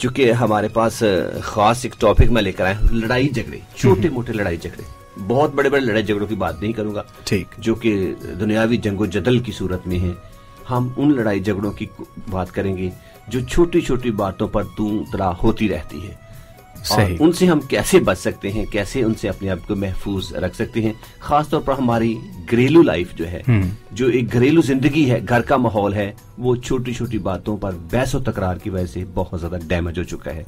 چونکہ ہمارے پاس خاص ایک ٹاپک میں لے کر آئے ہیں، لڑائی جھگڑے، چھوٹے موٹے لڑائی جھگڑے، بہت بڑے بڑے لڑائی جھگڑوں کی بات نہیں کروں گا، ٹھیک، جو کہ دنیاوی جنگ و جدل کی صورت میں ہیں. ہم ان لڑائی جھگڑوں کی بات کریں گے جو چھوٹی چھوٹی باتوں پر تو ترا ہوتی رہتی ہے. صحیح. ان سے ہم کیسے بچ سکتے ہیں، کیسے ان سے اپنے آپ کو محفوظ رکھ سکتے ہیں. خاص طور پر ہماری گھریلو لائف جو ہے، جو ایک گھریلو زندگی ہے، گھر کا ماحول ہے، وہ چھوٹی چھوٹی باتوں پر بحث و تکرار کی وجہ سے بہت زیادہ ڈیمیج ہو چکا ہے.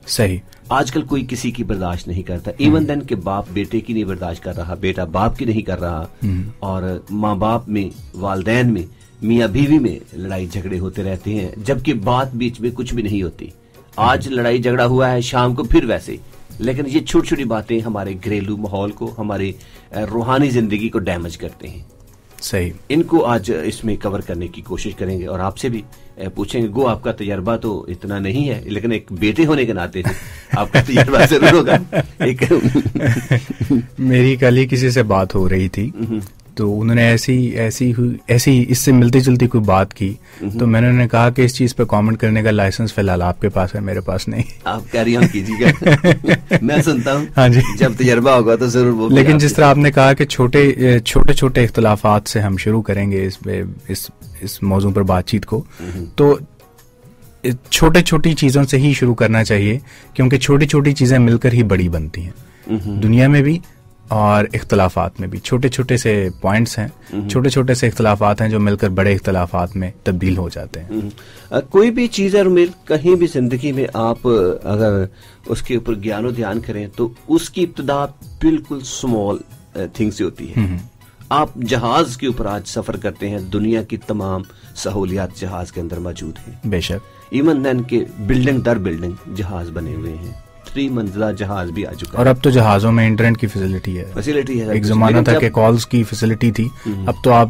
صحیح. آج کل کوئی کسی کی برداشت نہیں کرتا، ایون دین کہ باپ بیٹے کی نہیں برداشت کر رہا، بیٹا باپ کی نہیں کر رہا، اور ماں باپ میں، والدین میں، میاں بیوی میں لڑائی جھگڑے ہوتے رہتے ہیں، جبکہ بات بیچ میں کچھ بھی نہیں ہوتی. آج لڑائی جھگڑا ہوا ہے، شام کو پھر ویسے. لیکن یہ چھوٹی چھوٹی باتیں ہمارے گھریلو ماحول کو، ہماری روحانی زندگی کو ڈیمیج کرتے ہیں. صحیح. ان کو آج اس میں کور کرنے کی کوشش کریں گے، اور آپ سے بھی پوچھیں گے. گو آپ کا تجربہ تو اتنا نہیں ہے، لیکن ایک بیٹے ہونے کے ناطے سے آپ کا تجربہ ضرور ہوگا. میری کل ہی کسی سے بات ہو رہی تھی، تو انہوں نے ایسی اس سے ملتی جلتی کوئی بات کی، تو میں نے کہا کہ اس چیز پہ کامنٹ کرنے کا لائسنس فی الحال آپ کے پاس ہے، میرے پاس نہیں. آپ کیری آن کیجیے گا، میں سنتا ہوں. ہاں جی، جب تجربہ ہوگا تو ضرور وہ. لیکن جس طرح آپ نے کہا کہ چھوٹے چھوٹے اختلافات سے ہم شروع کریں گے اس موضوع پر بات چیت کو، تو چھوٹی چیزوں سے ہی شروع کرنا چاہیے، کیونکہ چھوٹی چھوٹی چیزیں مل کر ہی بڑی بنتی ہیں. دنیا میں بھی اور اختلافات میں بھی چھوٹے چھوٹے سے پوائنٹس ہیں، چھوٹے چھوٹے سے اختلافات ہیں جو مل کر بڑے اختلافات میں تبدیل ہو جاتے ہیں. کوئی بھی چیز ہے رومیل، کہیں بھی زندگی میں آپ اگر اس کے اوپر گیان و دھیان کریں تو اس کی ابتدا بالکل سمال تھنگ سے ہوتی ہے. آپ جہاز کے اوپر آج سفر کرتے ہیں، دنیا کی تمام سہولیات جہاز کے اندر موجود ہیں. بے شک. ایون دین کہ بلڈنگ در بلڈنگ جہاز بنے ہوئے ہیں، 3 منزلہ جہاز بھی آ چکا ہے. اور اب تو جہازوں میں انٹرنیٹ کی فیسلٹی ہے. ایک زمانہ تھا کہ کالز کی فیسلٹی تھی، اب تو آپ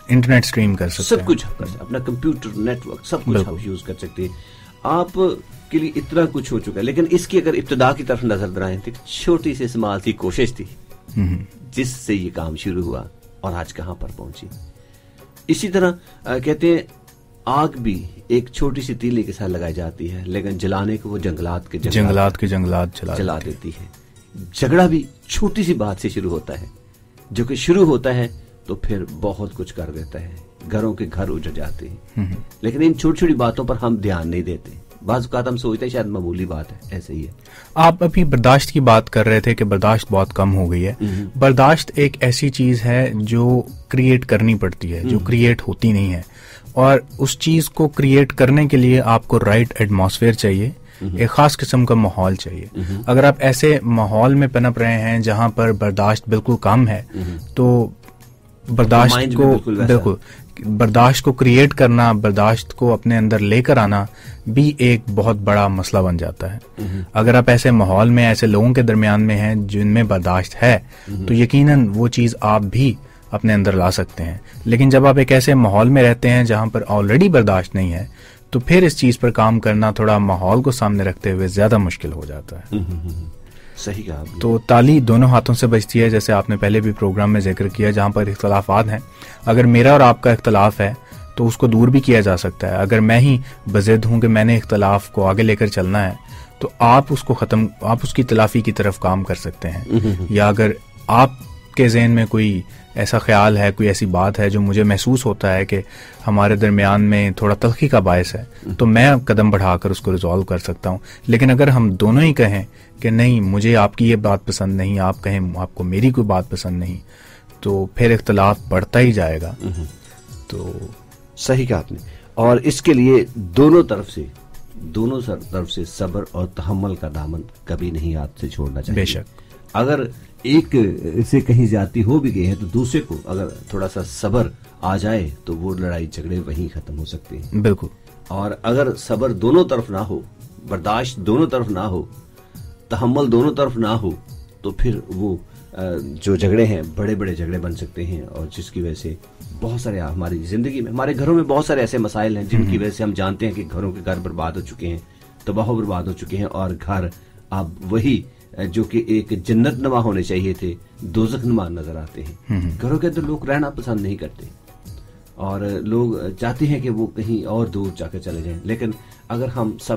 انٹرنیٹ سٹریم کر سکتے ہیں، سب کچھ اپنا کمپیوٹر نیٹ ورک سب کچھ آپ یوز کر سکتے ہیں. آپ کے لیے اتنا کچھ ہو چکا ہے. لیکن اس کی اگر ابتدا کی طرف نظر درائیں تو چھوٹی سی سمال سی کوشش تھی جس سے یہ کام شروع ہوا اور آج کہاں پر پہنچی. اسی طرح کہتے ہیں آگ بھی ایک چھوٹی سی تیلی کے ساتھ لگائی جاتی ہے، لیکن جلانے کو وہ جنگلات کے جنگلات جلا دیتی ہے. جھگڑا بھی چھوٹی سی بات سے شروع ہوتا ہے، جو کہ شروع ہوتا ہے تو پھر بہت کچھ کر دیتا ہے. گھروں کے گھر اجڑ جاتے ہیں. لیکن ان چھوٹی چھوٹی باتوں پر ہم دھیان نہیں دیتے. بعض اوقات ہم سوچتے ہیں شاید معمولی بات ہے، ایسے ہی ہے. آپ ابھی برداشت کی بات کر رہے تھے کہ برداشت بہت کم ہو گئی ہے. برداشت ایک ایسی چیز ہے جو کریٹ کرنی پڑتی ہے، جو کریٹ ہوتی نہیں ہے. اور اس چیز کو کریٹ کرنے کے لیے آپ کو رائٹ ایٹماسفیئر چاہیے، ایک خاص قسم کا ماحول چاہیے. اگر آپ ایسے ماحول میں پنپ رہے ہیں جہاں پر برداشت بالکل کم ہے، تو برداشت کو کریٹ کرنا، برداشت کو اپنے اندر لے کر آنا بھی ایک بہت بڑا مسئلہ بن جاتا ہے. اگر آپ ایسے ماحول میں، ایسے لوگوں کے درمیان میں ہیں جن میں برداشت ہے، تو یقیناً وہ چیز آپ بھی اپنے اندر لا سکتے ہیں. لیکن جب آپ ایک ایسے ماحول میں رہتے ہیں جہاں پر آلریڈی برداشت نہیں ہے، تو پھر اس چیز پر کام کرنا تھوڑا ماحول کو سامنے رکھتے ہوئے زیادہ مشکل ہو جاتا ہے. صحیح کہا. تو تالی دونوں ہاتھوں سے بجتی ہے، جیسے آپ نے پہلے بھی پروگرام میں ذکر کیا. جہاں پر اختلافات ہیں، اگر میرا اور آپ کا اختلاف ہے تو اس کو دور بھی کیا جا سکتا ہے. اگر میں ہی بضد ہوں کہ میں نے اختلاف کو آگے لے کر چلنا ہے، تو آپ اس کی تلافی کی طرف کام کر سکتے ہیں. یا اگر آپ کے ذہن میں کوئی ایسا خیال ہے، کوئی ایسی بات ہے جو مجھے محسوس ہوتا ہے کہ ہمارے درمیان میں تھوڑا تلخی کا باعث ہے، تو میں قدم بڑھا کر اس کو ریزالو کر سکتا ہوں. لیکن اگر ہم دونوں ہی کہیں کہ نہیں، مجھے آپ کی یہ بات پسند نہیں، آپ کہیں آپ کو میری کوئی بات پسند نہیں، تو پھر اختلاف بڑھتا ہی جائے گا. تو صحیح کہا آپ نے. اور اس کے لیے دونوں طرف سے صبر اور تحمل کا دامن کبھی نہیں ہاتھ سے چھوڑنا چاہیے. بے شک. اگر ایک سے کہیں زیادتی ہو بھی گئی ہے تو دوسرے کو اگر تھوڑا سا صبر آ جائے تو وہ لڑائی جھگڑے وہیں ختم ہو سکتے ہیں. بالکل. اور اگر صبر دونوں طرف نہ ہو، برداشت دونوں طرف نہ ہو، تحمل دونوں طرف نہ ہو، تو پھر وہ جو جھگڑے ہیں بڑے بڑے جھگڑے بن سکتے ہیں. اور جس کی وجہ سے بہت سارے ہماری زندگی میں، ہمارے گھروں میں بہت سارے ایسے مسائل ہیں جن کی وجہ سے ہم جانتے ہیں کہ گھروں کے گھر برباد ہو چکے ہیں، تباہ و برباد ہو چکے ہیں. اور گھر اب وہی جو کہ ایک جنت نما ہونے چاہیے تھے، دوزخ نما نظر آتے ہیں. گھروں کے اندر لوگ رہنا پسند نہیں کرتے اور لوگ چاہتے ہیں کہ وہ کہیں اور دور جا کر چلے جائیں. لیکن اگر ہم سب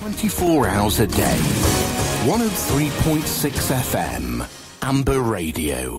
24 hours a day, 103.6 FM, Amber Radio.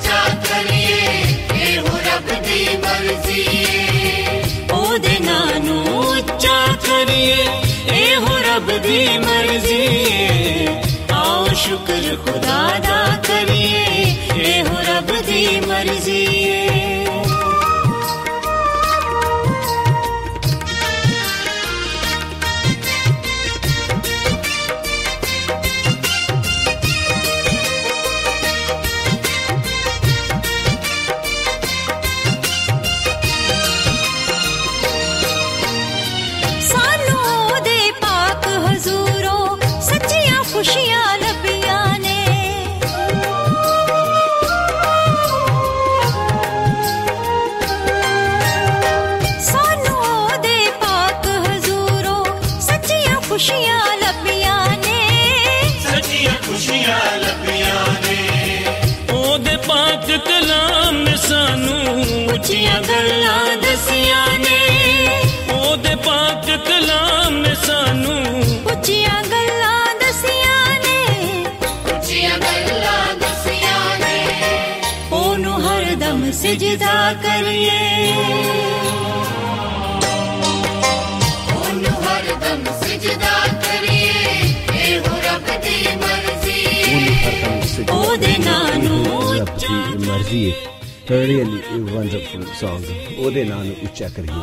ਉੱਚਾ ਕਰੀਏ ਇਹੋ ਰੱਬ ਦੀ ਮਰਜ਼ੀ ਏ ਉਹਦੇ ਨਾਂ ਨੂੰ ਉੱਚਾ ਕਰੀਏ ਇਹੋ ਰੱਬ ਦੀ ਮਰਜ਼ੀ ਏ ਆਓ ਸ਼ੁਕਰ ਖੁਦਾ ਦਾ ਕਰੀਏ ਇਹੋ ਰੱਬ ਦੀ ਮਰਜ਼ੀ ਏ ਖੁਸ਼ੀਆਂ ਲੱਭੀਆਂ ਨੇ ਸਾਨੂੰ ਉਹਦੇ ਪਾਕ ਹਜ਼ੂਰੋਂ ਸੱਚੀਆਂ ਖੁਸ਼ੀਆਂ ਲੱਭੀਆਂ ਨੇ ਸੱਚੀਆਂ ਖੁਸ਼ੀਆਂ ਲੱਭੀਆਂ ਨੇ ਉਹਦੇ ਪਾਕ ਕਲਾਮ ਨੇ ਸਾਨੂੰ ਉੱਚੀਆਂ ਗੱਲਾਂ ਦਸੀਆਂ ਨੇ ਉਹਦੇ ਪਾਕ ਕਲਾਮ ਨੇ ਸਾਨੂੰ ਉੱਚੀਆਂ ਗੱਲਾਂ ਹਰਦਮ ਸਜਦਾ ਕਰੀਏ ਉਹਨੂੰ ਹਰਦਮ ਸਜਦਾ ਕਰੀਏ ਇਹੋ ਰੱਬ ਦੀ ਮਰਜ਼ੀ ਉਹਦੇ ਨਾਂ ਨੂੰ ਉੱਚਾ ਮਰਜ਼ੀ really wonderful song ਉਹਦੇ ਨਾਂ ਨੂੰ ਉੱਚਾ ਕਰੀਏ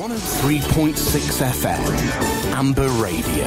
103.6 FM Amber Radio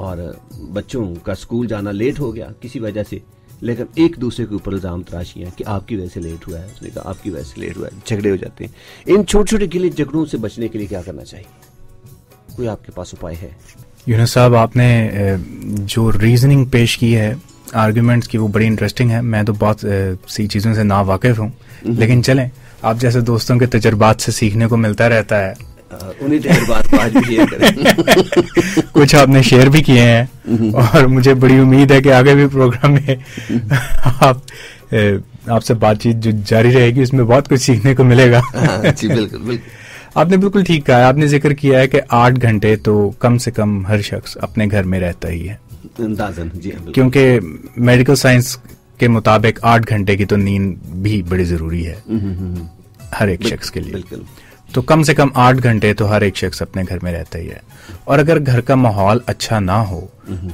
اور بچوں کا اسکول جانا لیٹ ہو گیا کسی وجہ سے, لیکن ایک دوسرے کے اوپر الزام تراشیاں کہ آپ کی وجہ سے لیٹ ہوا ہے, اس نے کہا آپ کی وجہ سے لیٹ ہوا ہے, جھگڑے ہو جاتے ہیں. ان چھوٹے چھوٹے گلے جھگڑوں سے بچنے کے لیے کیا کرنا چاہیے؟ کوئی آپ کے پاس اپائے ہے؟ یونس صاحب, آپ نے جو ریزننگ پیش کی ہے آرگیومنٹس کی, وہ بڑی انٹرسٹنگ ہے. میں تو بہت سی چیزوں سے نا واقف ہوں, لیکن چلیں, آپ جیسے دوستوں کے تجربات سے سیکھنے کو ملتا رہتا ہے. انہیں تجربات کو آج بھی شیئر کریں. کچھ آپ نے شیئر بھی کیے ہیں, اور مجھے بڑی امید ہے کہ آگے بھی پروگرام میں آپ سے بات چیت جو جاری رہے گی, اس میں بہت کچھ سیکھنے کو ملے گا. جی بالکل بالکل, آپ نے بالکل ٹھیک کہا. آپ نے ذکر کیا ہے کہ 8 گھنٹے تو کم سے کم ہر شخص اپنے گھر میں رہتا ہی ہے, جی, کیونکہ میڈیکل سائنس کے مطابق 8 گھنٹے کی تو نیند بھی بڑی ضروری ہے ہر ایک شخص کے لیے. بالکل. تو کم سے کم 8 گھنٹے تو ہر ایک شخص اپنے گھر میں رہتا ہی ہے. اور اگر گھر کا ماحول اچھا نہ ہو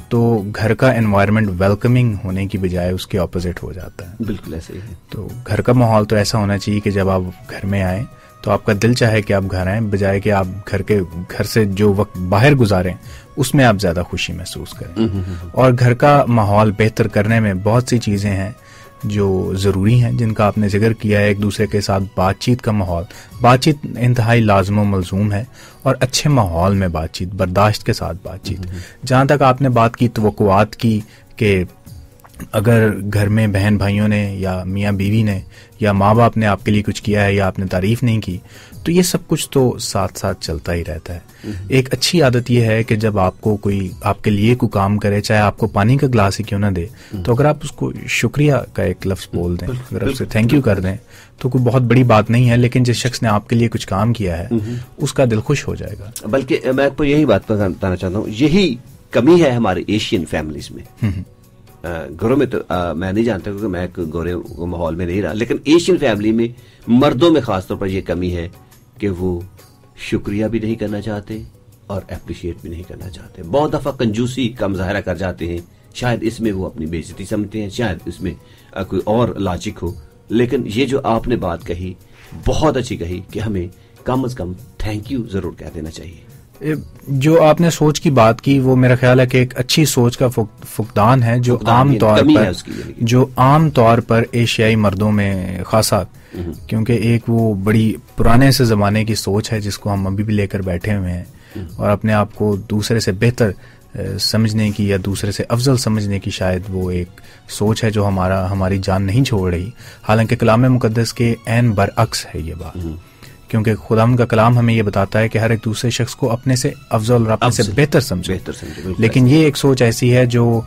تو گھر کا انوائرمنٹ ویلکمنگ ہونے کی بجائے اس کے اپوزٹ ہو جاتا ہے. بالکل ایسے ہی ہے. تو گھر کا ماحول تو ایسا ہونا چاہیے کہ جب آپ گھر میں آئیں تو آپ کا دل چاہے کہ آپ گھر آئیں, بجائے کہ آپ گھر سے جو وقت باہر گزاریں اس میں آپ زیادہ خوشی محسوس کریں. اور گھر کا ماحول بہتر کرنے میں بہت سی چیزیں ہیں جو ضروری ہیں, جن کا آپ نے ذکر کیا ہے. ایک دوسرے کے ساتھ بات چیت کا ماحول, بات چیت انتہائی لازم و ملزوم ہے, اور اچھے ماحول میں بات چیت, برداشت کے ساتھ بات چیت. جہاں تک آپ نے بات کی توقعات کی کہ اگر گھر میں بہن بھائیوں نے یا میاں بیوی نے یا ماں باپ نے آپ کے لیے کچھ کیا ہے یا آپ نے تعریف نہیں کی, تو یہ سب کچھ تو ساتھ ساتھ چلتا ہی رہتا ہے. ایک اچھی عادت یہ ہے کہ جب آپ کو کوئی آپ کے لیے کوئی کام کرے, چاہے آپ کو پانی کا گلاس ہی کیوں نہ دے, تو اگر آپ اس کو شکریہ کا ایک لفظ بول دیں, اگر آپ سے تھینک یو کر دیں, تو کوئی بہت بڑی بات نہیں ہے. لیکن جس شخص نے آپ کے لیے کچھ کام کیا ہے اس کا دل خوش ہو جائے گا. بلکہ میں آپ کو یہی بات بتانا چاہتا ہوں, یہی کمی ہے ہمارے ایشین فیملیز میں. گھروں میں تو میں نہیں جانتا کیونکہ میں ایک گورے ماحول میں نہیں رہا, لیکن ایشین فیملی میں مردوں میں خاص طور پر یہ کمی ہے کہ وہ شکریہ بھی نہیں کرنا چاہتے اور اپریشیٹ بھی نہیں کرنا چاہتے. بہت دفعہ کنجوسی کا مظاہرہ کر جاتے ہیں, شاید اس میں وہ اپنی بے عزتی سمجھتے ہیں, شاید اس میں کوئی اور لاجک ہو. لیکن یہ جو آپ نے بات کہی بہت اچھی کہی کہ ہمیں کم از کم تھینک یو ضرور کہہ دینا چاہیے. جو آپ نے سوچ کی بات کی وہ میرا خیال ہے کہ ایک اچھی سوچ کا فقدان ہے جو عام طور پر ایشیائی مردوں میں خاصا, کیونکہ ایک وہ بڑی پرانے سے زمانے کی سوچ ہے جس کو ہم ابھی بھی لے کر بیٹھے ہوئے ہیں, اور اپنے آپ کو دوسرے سے بہتر سمجھنے کی یا دوسرے سے افضل سمجھنے کی شاید وہ ایک سوچ ہے جو ہماری جان نہیں چھوڑ رہی. حالانکہ کلام مقدس کے عین برعکس ہے یہ بات, کیونکہ خداوند کا کلام ہمیں یہ بتاتا ہے کہ ہر ایک دوسرے شخص کو اپنے سے افضل اور اپنے سے بہتر سمجھے. لیکن یہ ایک سوچ ایسی ہے جو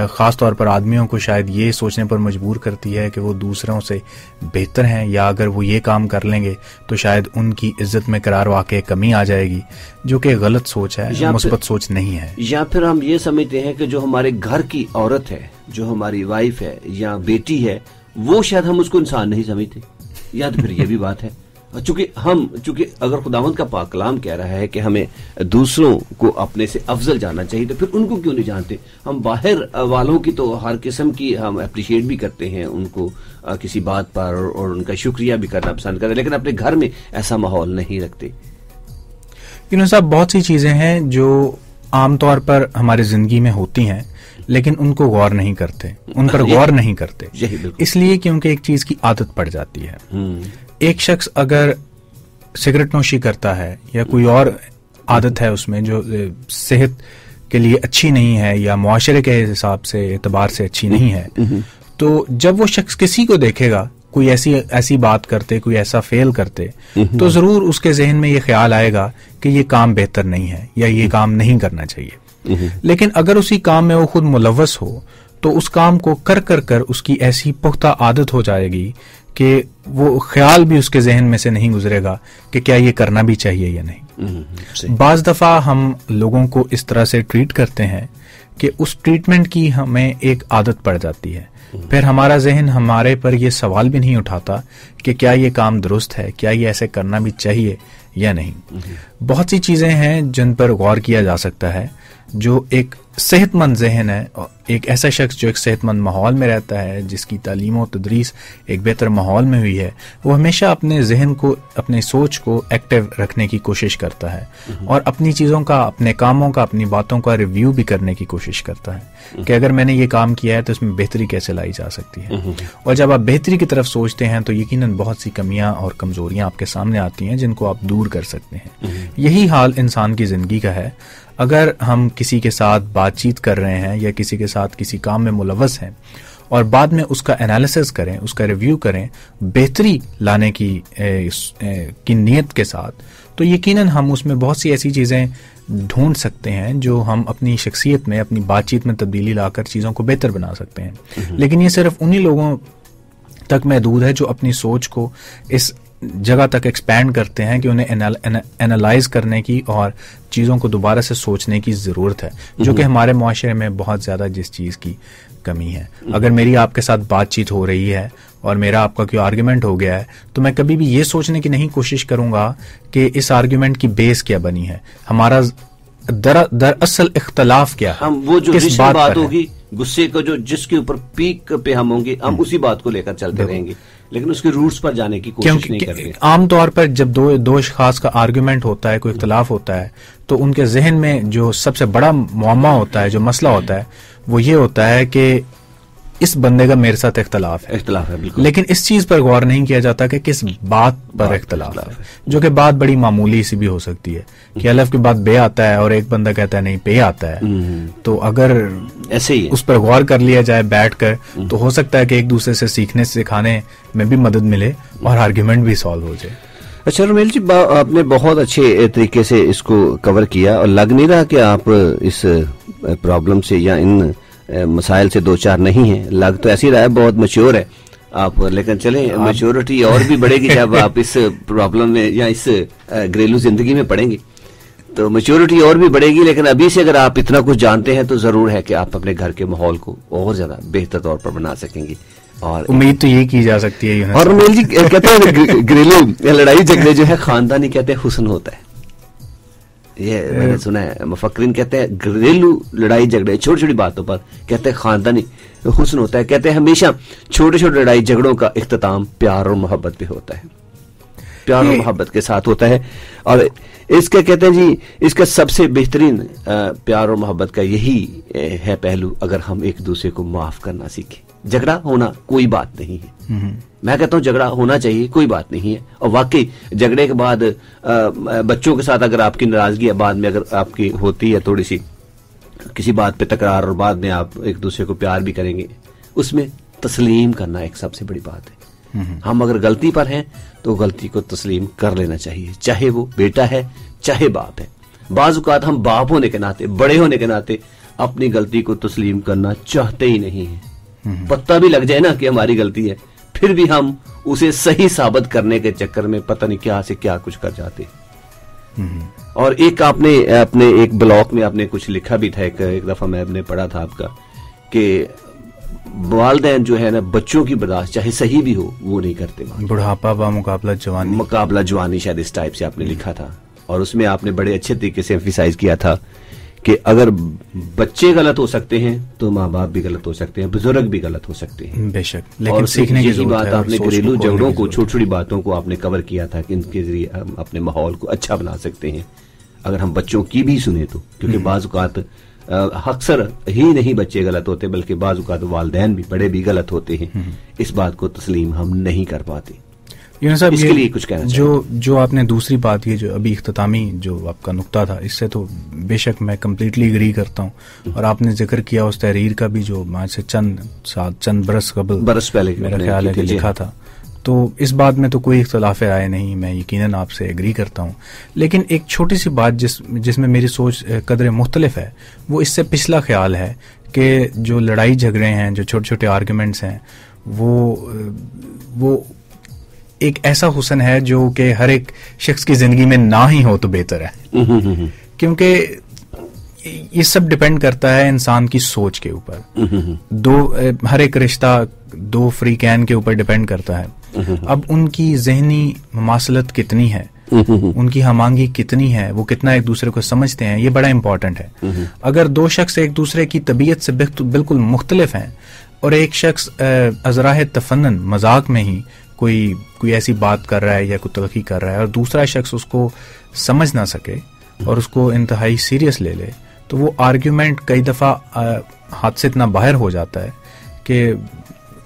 خاص طور پر آدمیوں کو شاید یہ سوچنے پر مجبور کرتی ہے کہ وہ دوسروں سے بہتر ہیں, یا اگر وہ یہ کام کر لیں گے تو شاید ان کی عزت میں قرار واقع کمی آ جائے گی, جو کہ غلط سوچ ہے, مثبت سوچ نہیں ہے. یا پھر ہم یہ سمجھتے ہیں کہ جو ہمارے گھر کی عورت ہے, جو ہماری وائف ہے یا بیٹی ہے, وہ شاید ہم اس کو انسان نہیں سمجھتے. یا تو پھر یہ بھی بات ہے چونکہ اگر خداوند کا پاک کلام کہہ رہا ہے کہ ہمیں دوسروں کو اپنے سے افضل جاننا چاہیے, تو پھر ان کو کیوں نہیں جانتے؟ ہم باہر والوں کی تو ہر قسم کی ہم اپریشیٹ بھی کرتے ہیں, ان کو کسی بات پر اور ان کا شکریہ بھی کرنا پسند کرتے ہیں, لیکن اپنے گھر میں ایسا ماحول نہیں رکھتے. صاحب بہت سی چیزیں ہیں جو عام طور پر ہماری زندگی میں ہوتی ہیں لیکن ان کو غور نہیں کرتے, ان پر غور نہیں کرتے, اس لیے کیونکہ ایک چیز کی عادت پڑ جاتی ہے. ایک شخص اگر سگریٹ نوشی کرتا ہے یا کوئی اور عادت ہے اس میں جو صحت کے لیے اچھی نہیں ہے یا معاشرے کے حساب سے اعتبار سے اچھی نہیں ہے, تو جب وہ شخص کسی کو دیکھے گا کوئی ایسی بات کرتے, کوئی ایسا فیل کرتے, تو ضرور اس کے ذہن میں یہ خیال آئے گا کہ یہ کام بہتر نہیں ہے یا یہ کام نہیں کرنا چاہیے. لیکن اگر اسی کام میں وہ خود ملوث ہو تو اس کام کو کر اس کی ایسی پختہ عادت ہو جائے گی کہ وہ خیال بھی اس کے ذہن میں سے نہیں گزرے گا کہ کیا یہ کرنا بھی چاہیے یا نہیں. بعض دفعہ ہم لوگوں کو اس طرح سے ٹریٹ کرتے ہیں کہ اس ٹریٹمنٹ کی ہمیں ایک عادت پڑ جاتی ہے, پھر ہمارا ذہن ہمارے پر یہ سوال بھی نہیں اٹھاتا کہ کیا یہ کام درست ہے, کیا یہ ایسے کرنا بھی چاہیے یا نہیں. بہت سی چیزیں ہیں جن پر غور کیا جا سکتا ہے, جو ایک صحت مند ذہن ہے، ایک ایسا شخص جو ایک صحت مند ماحول میں رہتا ہے، جس کی تعلیم و تدریس ایک بہتر ماحول میں ہوئی ہے، وہ ہمیشہ اپنے ذہن کو، اپنے سوچ کو ایکٹیو رکھنے کی کوشش کرتا ہے اور اپنی چیزوں کا، اپنے کاموں کا، اپنی باتوں کا ریویو بھی کرنے کی کوشش کرتا ہے کہ اگر میں نے یہ کام کیا ہے تو اس میں بہتری کیسے لائی جا سکتی ہے. اور جب آپ بہتری کی طرف سوچتے ہیں تو یقیناً بہت سی کمیاں اور کمزوریاں آپ کے سامنے آتی ہیں جن کو آپ دور کر سکتے ہیں. یہی حال انسان کی زندگی کا ہے. اگر ہم کسی کے ساتھ بات چیت کر رہے ہیں یا کسی کے ساتھ کسی کام میں ملوث ہیں اور بعد میں اس کا انالیسس کریں، اس کا ریویو کریں بہتری لانے کی نیت کے ساتھ، تو یقیناً ہم اس میں بہت سی ایسی چیزیں ڈھونڈ سکتے ہیں جو ہم اپنی شخصیت میں، اپنی بات چیت میں تبدیلی لا کر چیزوں کو بہتر بنا سکتے ہیں. لیکن یہ صرف انہی لوگوں تک محدود ہے جو اپنی سوچ کو اس جگہ تک ایکسپینڈ کرتے ہیں کہ انہیں انالائز کرنے کی اور چیزوں کو دوبارہ سے سوچنے کی ضرورت ہے، جو کہ ہمارے معاشرے میں بہت زیادہ جس چیز کی کمی ہے. اگر میری آپ کے ساتھ بات چیت ہو رہی ہے اور میرا آپ کا کوئی آرگیومنٹ ہو گیا ہے تو میں کبھی بھی یہ سوچنے کی نہیں کوشش کروں گا کہ اس آرگیومنٹ کی بیس کیا بنی ہے، ہمارا دراصل اختلاف کیا ہے، ہم وہ جو کس بات ہوگی، غصے کو جو جس کے اوپر پیک پہ ہم ہوں گے، ہم اسی بات کو لے کر چلتے رہیں گے، لیکن اس کے روٹس پر جانے کی کوشش نہیں کرتے. عام طور پر جب دو اشخاص کا آرگیومنٹ ہوتا ہے، کوئی اختلاف ہوتا ہے، تو ان کے ذہن میں جو سب سے بڑا معمہ ہوتا ہے، جو مسئلہ ہوتا ہے، وہ یہ ہوتا ہے کہ اس بندے کا میرے ساتھ اختلاف ہے بالکل. لیکن اس چیز پر غور نہیں کیا جاتا کہ کس بات پر اختلاف ہے، جو کہ بات بڑی معمولی سی بھی ہو سکتی ہے کہ الف کے بعد بے آتا ہے اور ایک بندہ کہتا ہے نہیں پے آتا ہے. تو اگر ایسے ہی اس پر غور کر لیا جائے بیٹھ کر تو ہو سکتا ہے کہ ایک دوسرے سے سیکھنے سکھانے میں بھی مدد ملے اور آرگیومنٹ بھی سالو ہو جائے. اچھا رومیل جی، آپ نے بہت اچھے طریقے سے اس کو کور کیا اور لگ نہیں رہا کہ آپ اس پرابلم سے یا ان مسائل سے دو چار نہیں ہیں. لگ تو ایسی رہا ہے بہت میچور ہے آپ، لیکن چلیں میچورٹی اور بھی بڑھے گی جب آپ اس پرابلم میں یا اس گھریلو زندگی میں پڑیں گے تو میچورٹی اور بھی بڑھے گی. لیکن ابھی سے اگر آپ اتنا کچھ جانتے ہیں تو ضرور ہے کہ آپ اپنے گھر کے ماحول کو اور زیادہ بہتر طور پر بنا سکیں گے. اور امید تو یہ کی جا سکتی ہے. اور رومیل جی کہتے ہیں گھریلو لڑائی جھگڑے جو ہے خاندانی کہتے ہیں حسن ہوتا ہے. یہ میں نے سنا ہے، مفکرین کہتے ہیں گھریلو لڑائی جھگڑے چھوٹی چھوٹی باتوں پر کہتے ہیں خاندانی حسن ہوتا ہے. کہتے ہیں ہمیشہ چھوٹے چھوٹے لڑائی جھگڑوں کا اختتام پیار اور محبت پہ ہوتا ہے، پیار اور محبت کے ساتھ ہوتا ہے. اور اس کا کہتے ہیں جی اس کا سب سے بہترین پیار اور محبت کا یہی ہے پہلو، اگر ہم ایک دوسرے کو معاف کرنا سیکھیں. جھگڑا ہونا کوئی بات نہیں ہے، میں کہتا ہوں جھگڑا ہونا چاہیے، کوئی بات نہیں ہے. اور واقعی جھگڑے کے بعد بچوں کے ساتھ اگر آپ کی ناراضگی بعد میں اگر آپ کی ہوتی ہے تھوڑی سی کسی بات پہ تکرار اور بعد میں آپ ایک دوسرے کو پیار بھی کریں گے، اس میں تسلیم کرنا ایک سب سے بڑی بات ہے. ہم اگر غلطی پر ہیں تو غلطی کو تسلیم کر لینا چاہیے، چاہے وہ بیٹا ہے چاہے باپ ہے. بعض اوقات ہم باپ ہونے کے ناطے، بڑے ہونے کے ناطے اپنی غلطی کو تسلیم کرنا چاہتے ہی نہیں ہیں. پتہ بھی لگ جائے نا کہ ہماری غلطی ہے، پھر بھی ہم اسے صحیح ثابت کرنے کے چکر میں پتہ نہیں کیا سے کیا کچھ کر جاتے. اور ایک آپ نے اپنے ایک بلاگ میں آپ نے کچھ لکھا بھی تھا، ایک دفعہ میں نے پڑھا تھا آپ کا، کہ والدین جو ہے نا بچوں کی برداشت چاہے صحیح بھی ہو وہ نہیں کرتے. بڑھاپا با مقابلہ جوانی شاید اس ٹائپ سے آپ نے لکھا تھا. اور اس میں آپ نے بڑے اچھے طریقے سے ایمفیسائز کیا تھا کہ اگر بچے غلط ہو سکتے ہیں تو ماں باپ بھی غلط ہو سکتے ہیں، بزرگ بھی غلط ہو سکتے ہیں. بے شک، لیکن سیکھنے کی بات آپ نے گھریلو جھگڑوں کو، چھوٹی چھوٹی باتوں کو آپ نے کور کیا تھا کہ ان کے ذریعے ہم اپنے ماحول کو اچھا بنا سکتے ہیں اگر ہم بچوں کی بھی سنیں تو. کیونکہ بعض اوقات اکثر ہی نہیں بچے غلط ہوتے بلکہ بعض اوقات والدین بھی بڑے بھی غلط ہوتے ہیں. اس بات کو تسلیم ہم نہیں کر پاتے. یونس صاحب اس کے لیے کچھ کہنا جو آپ نے دوسری بات یہ جو ابھی اختتامی جو آپ کا نقطہ تھا، اس سے تو بے شک میں کمپلیٹلی اگری کرتا ہوں. اور آپ نے ذکر کیا اس تحریر کا بھی جو آج سے چند برس پہلے میرا خیال ہے کہ لکھا تھا، تو اس بات میں تو کوئی اختلاف رائے نہیں، میں یقیناً آپ سے اگری کرتا ہوں. لیکن ایک چھوٹی سی بات جس میں میری سوچ قدر مختلف ہے، وہ اس سے پچھلا خیال ہے کہ جو لڑائی جھگڑے ہیں، جو چھوٹے چھوٹے آرگیومنٹس ہیں، وہ ایک ایسا حسن ہے جو کہ ہر ایک شخص کی زندگی میں نہ ہی ہو تو بہتر ہے. کیونکہ یہ سب ڈپینڈ کرتا ہے انسان کی سوچ کے اوپر. ہر ایک رشتہ دو فریقین کے اوپر ڈپینڈ کرتا ہے. اب ان کی ذہنی مماثلت کتنی ہے ان کی ہم آہنگی کتنی ہے, وہ کتنا ایک دوسرے کو سمجھتے ہیں, یہ بڑا امپورٹنٹ ہے. اگر دو شخص ایک دوسرے کی طبیعت سے بالکل مختلف ہیں اور ایک شخص ازراہ تفنن مذاق میں ہی کوئی ایسی بات کر رہا ہے یا کوئی تلخی کر رہا ہے اور دوسرا شخص اس کو سمجھ نہ سکے اور اس کو انتہائی سیریس لے لے, تو وہ آرگیومنٹ کئی دفعہ ہاتھ سے اتنا باہر ہو جاتا ہے کہ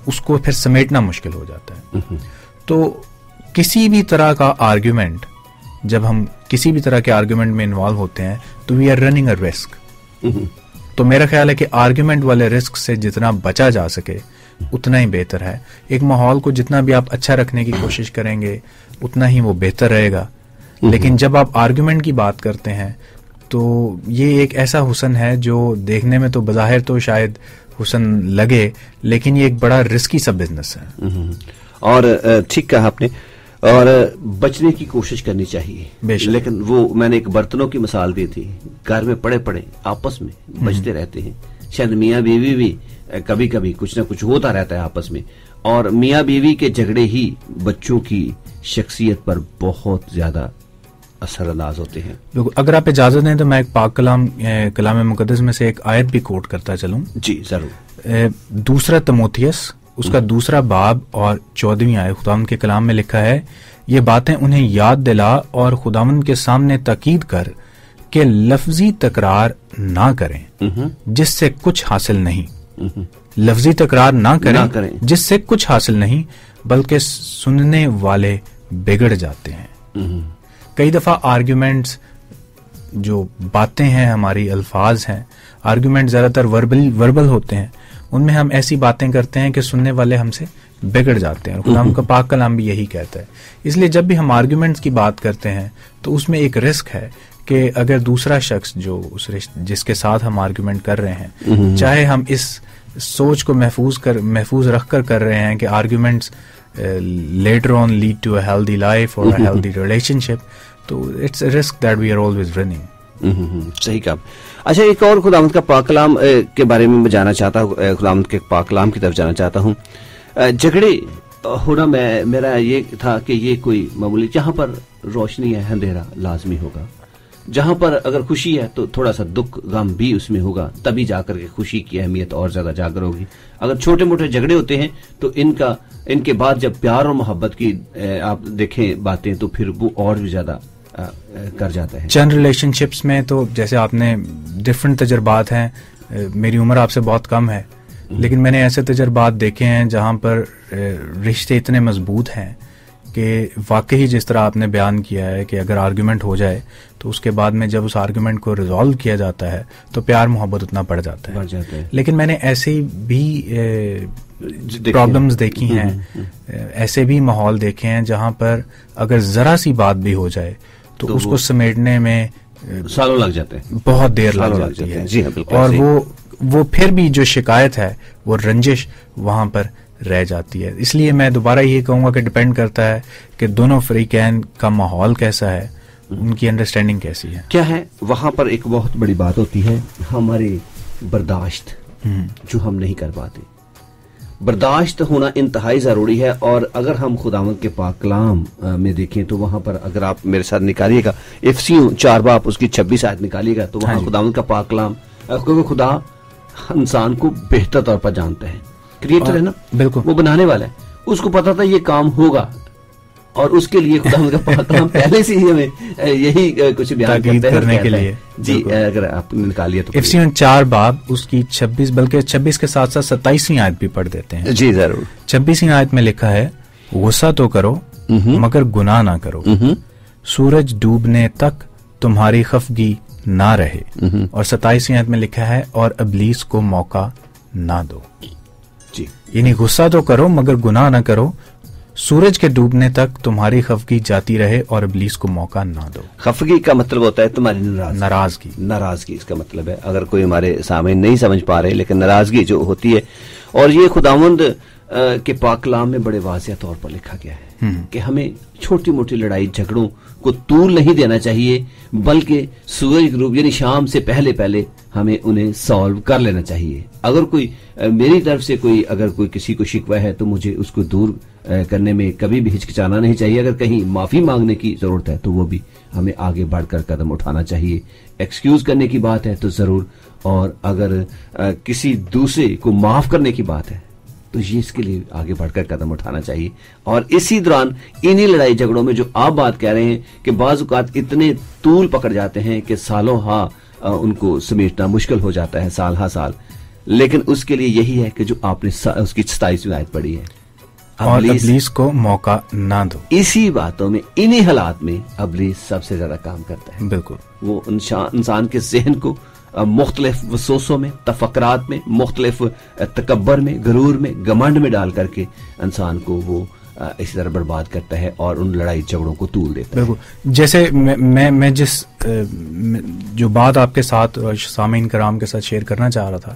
اس کو پھر سمیٹنا مشکل ہو جاتا ہے. تو کسی بھی طرح کا آرگیومنٹ, جب ہم کسی بھی طرح کے آرگیومنٹ میں انوالو ہوتے ہیں تو we are running a risk. تو میرا خیال ہے کہ آرگیومنٹ والے رسک سے جتنا بچا جا سکے اتنا ہی بہتر ہے. ایک ماحول کو جتنا بھی آپ اچھا رکھنے کی کوشش کریں گے اتنا ہی وہ بہتر رہے گا. لیکن جب آپ آرگیومنٹ کی بات کرتے ہیں تو یہ ایک ایسا حسن ہے جو دیکھنے میں تو بظاہر تو شاید حسن لگے, لیکن یہ ایک بڑا رسکی سا بزنس ہے. اور ٹھیک کہا آپ نے, اور بچنے کی کوشش کرنی چاہیے. لیکن وہ میں نے ایک برتنوں کی مثال دی تھی, گھر میں پڑے پڑے آپس میں بچتے رہتے ہیں. شاید میاں بیوی بھی کبھی کبھی کچھ نہ کچھ ہوتا رہتا ہے آپس میں, اور میاں بیوی کے جھگڑے ہی بچوں کی شخصیت پر بہت زیادہ اثر انداز ہوتے ہیں. اگر آپ اجازت دیں تو میں ایک پاک کلام مقدس میں سے ایک آیت بھی کوٹ کرتا چلوں. جی ضرور. دوسرا تموتھیس اس کا 2 باب اور 14ویں آیت خداوند کے کلام میں لکھا ہے, یہ باتیں انہیں یاد دلا اور خداوند کے سامنے تاکید کر کہ لفظی تکرار نہ کریں جس سے کچھ حاصل نہیں. لفظی تکرار نہ کریں جس سے کچھ حاصل نہیں, بلکہ سننے والے بگڑ جاتے ہیں. کئی دفعہ آرگیومنٹس جو باتیں ہیں, ہماری الفاظ ہیں, آرگیومنٹ زیادہ تر وربل ہوتے ہیں, ان میں ہم ایسی باتیں کرتے ہیں کہ سننے والے ہم سے بگڑ جاتے ہیں. اور خدا کا پاک کلام بھی یہی کہتا ہے. اس لیے جب بھی ہم آرگیومنٹس کی بات کرتے ہیں تو اس میں ایک رسک ہے کہ اگر دوسرا شخص جو جس کے ساتھ ہم آرگیومنٹ کر رہے ہیں, چاہے ہم اس سوچ کو محفوظ رکھ کر رہے ہیں کہ arguments later on lead to a healthy life or a healthy relationship, تو it's a risk that we are always running. صحیح کہا. اچھا, ایک اور خداوند کا پاک کلام کے بارے میں میں جانا چاہتا ہوں, خداوند کے پاک کلام کی طرف جانا چاہتا ہوں. جھگڑے ہونا میرا یہ تھا کہ یہ کوئی معمولی, جہاں پر روشنی ہے اندھیرا لازمی ہوگا, جہاں پر اگر خوشی ہے تو تھوڑا سا دکھ غم بھی اس میں ہوگا, تبھی جا کر کے خوشی کی اہمیت اور زیادہ جاگر ہوگی. اگر چھوٹے موٹے جھگڑے ہوتے ہیں تو ان کے بعد جب پیار اور محبت کی آپ دیکھیں باتیں تو پھر وہ اور بھی زیادہ کر جاتا ہے. چند ریلیشن شپس میں تو جیسے آپ نے ڈفرنٹ تجربات ہیں, میری عمر آپ سے بہت کم ہے, لیکن میں نے ایسے تجربات دیکھے ہیں جہاں پر رشتے اتنے مضبوط ہیں کہ واقعی جس طرح آپ نے بیان کیا ہے کہ اگر آرگیومنٹ ہو جائے تو اس کے بعد میں جب اس آرگیومنٹ کو ریزالو کیا جاتا ہے تو پیار محبت اتنا بڑھ جاتا ہے. لیکن میں نے ایسے بھی پرابلمز دیکھی ہیں, ایسے بھی ماحول دیکھے ہیں جہاں پر اگر ذرا سی بات بھی ہو جائے تو اس کو سمیٹنے میں سالوں لگ جاتے ہیں, بہت دیر لگ جاتی ہے. اور وہ پھر بھی جو شکایت ہے وہ رنجش وہاں پر رہ جاتی ہے. اس لیے میں دوبارہ یہ کہوں گا کہ ڈپینڈ کرتا ہے کہ دونوں فریقین کا ماحول کیسا ہے, ان کی انڈرسٹینڈنگ کیسی ہے. کیا ہے وہاں پر ایک بہت بڑی بات ہوتی ہے ہماری برداشت, جو ہم نہیں کر پاتے. برداشت ہونا انتہائی ضروری ہے. اور اگر ہم خداوند کے پاک کلام میں دیکھیں تو وہاں پر اگر آپ میرے ساتھ نکالیے گا افسیوں 4 باب اس کی 26 آیت نکالیے گا تو وہاں خداوند کا پاک کلام, کیونکہ خدا انسان کو بہتر طور پر جانتا ہے, کریٹر ہے نا, بالکل وہ بنانے والا ہے, اس کو پتا تھا یہ کام ہوگا اور اس کے لیے خداوند کا پاک کلام پہلے سے ہی ہمیں یہی کچھ بیان کرنے کے لیے. جی اگر آپ نکالیے تو افسیوں 4 باب اس کی 26 بلکہ 26 کے ساتھ ساتھ 27ویں آیت بھی پڑھ دیتے ہیں. جی ضرور. 26ویں آیت میں لکھا ہے, غصہ تو کرو مگر گناہ نہ کرو, سورج ڈوبنے تک تمہاری خفگی نہ رہے. اور 27ویں آیت میں لکھا ہے, اور ابلیس کو موقع نہ دو. جی, یعنی غصہ تو کرو مگر گناہ نہ کرو, سورج کے ڈوبنے تک تمہاری خفگی جاتی رہے اور ابلیس کو موقع نہ دو. خفگی کا مطلب ہوتا ہے تمہاری ناراضگی اس کا مطلب ہے. اگر کوئی ہمارے سامنے نہیں سمجھ پا رہے, لیکن ناراضگی جو ہوتی ہے, اور یہ خداوند کے پاک کلام میں بڑے واضح طور پر لکھا گیا ہے کہ ہمیں چھوٹی موٹی لڑائی جھگڑوں کو طول نہیں دینا چاہیے, بلکہ سورج غروب یعنی شام سے پہلے ہمیں انہیں سالو کر لینا چاہیے. اگر کوئی میری طرف سے اگر کوئی کسی کو شکوہ ہے تو مجھے اس کو دور کرنے میں کبھی بھی ہچکچانا نہیں چاہیے. اگر کہیں معافی مانگنے کی ضرورت ہے تو وہ بھی ہمیں آگے بڑھ کر قدم اٹھانا چاہیے. ایکسکیوز کرنے کی بات ہے تو ضرور, اور اگر کسی دوسرے کو معاف کرنے کی بات ہے تو یہ اس کے لیے آگے بڑھ کر قدم اٹھانا چاہیے. اور اسی دوران انہی لڑائی جھگڑوں میں جو آپ بات کہہ رہے ہیں کہ بعض اوقات اتنے طول پکڑ جاتے ہیں کہ سالوں ہاں ان کو سمیٹنا مشکل ہو جاتا ہے, سال ہا سال, لیکن اس کے لیے یہی ہے کہ جو آپ نے اس کی 27ویں آیت پڑھی ہے, اور ابلیس کو موقع نہ دو. اسی باتوں میں, انہی حالات میں ابلیس سب سے زیادہ کام کرتا ہے. بالکل, وہ انسان کے ذہن کو مختلف وسوسوں میں, تفکرات میں, مختلف تکبر میں, غرور میں, گھمنڈ میں ڈال کر کے انسان کو وہ اسی طرح برباد کرتا ہے اور ان لڑائی جھگڑوں کو طول دیتا ہے. بالکل, جیسے میں جس جو بات آپ کے ساتھ سامعین کرام کے ساتھ شیئر کرنا چاہ رہا تھا,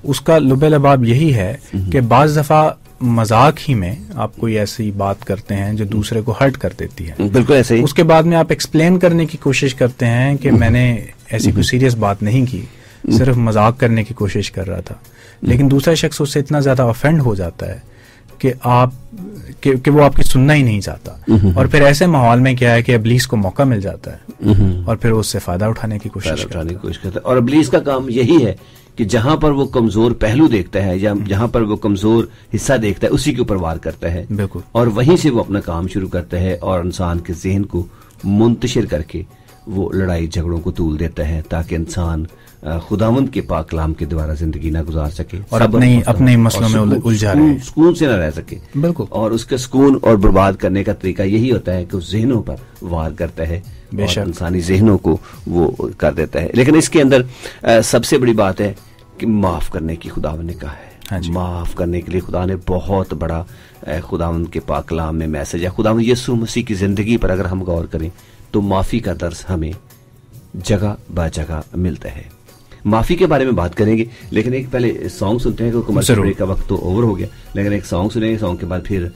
اس کا لب لباب یہی ہے کہ بعض دفعہ مذاق ہی میں آپ کوئی ایسی بات کرتے ہیں جو دوسرے کو ہرٹ کر دیتی ہے. بالکل ایسے ہی. اس کے بعد میں آپ ایکسپلین کرنے کی کوشش کرتے ہیں کہ میں نے ایسی کوئی سیریس بات نہیں کی, صرف مذاق کرنے کی کوشش کر رہا تھا, لیکن دوسرا شخص اس سے اتنا زیادہ افینڈ ہو جاتا ہے کہ وہ آپ کی سننا ہی نہیں چاہتا, اور پھر ایسے ماحول میں کیا ہے کہ ابلیس کو موقع مل جاتا ہے اور پھر اس سے فائدہ اٹھانے کی کوشش کرتا ہے. اور ابلیس کا کام یہی ہے کہ جہاں پر وہ کمزور پہلو دیکھتا ہے یا جہاں پر وہ کمزور حصہ دیکھتا ہے اسی کے اوپر وار کرتا ہے. بالکل, اور وہیں سے وہ اپنا کام شروع کرتا ہے اور انسان کے ذہن کو منتشر کر کے وہ لڑائی جھگڑوں کو طول دیتا ہے تاکہ انسان خداوند کے پاک کلام کے دوارا زندگی نہ گزار سکے اور اپنے مسئلوں میں الجھا رہے, سکون سے نہ رہ سکے. بالکل, اور اس کے سکون اور برباد کرنے کا طریقہ یہی ہوتا ہے کہ اس ذہنوں پر وار کرتا ہے, اور انسانی ذہنوں کو وہ کر دیتا ہے. لیکن اس کے اندر سب سے بڑی بات ہے کہ معاف کرنے کی خداوند نے کہا ہے. معاف کرنے کے لیے خدا نے بہت بڑا خداوند کے پاک کلام میں میسج ہے. خداوند یسوع مسیح کی زندگی پر اگر ہم غور کریں تو معافی کا درس ہمیں جگہ با جگہ ملتا ہے. معافی کے بارے میں بات کریں گے, لیکن ایک پہلے سانگ سنتے ہیں کیونکہ کمرشل بریک کا وقت تو اوور ہو گیا, لیکن ایک سانگ سنیں گے. سانگ کے بعد پھر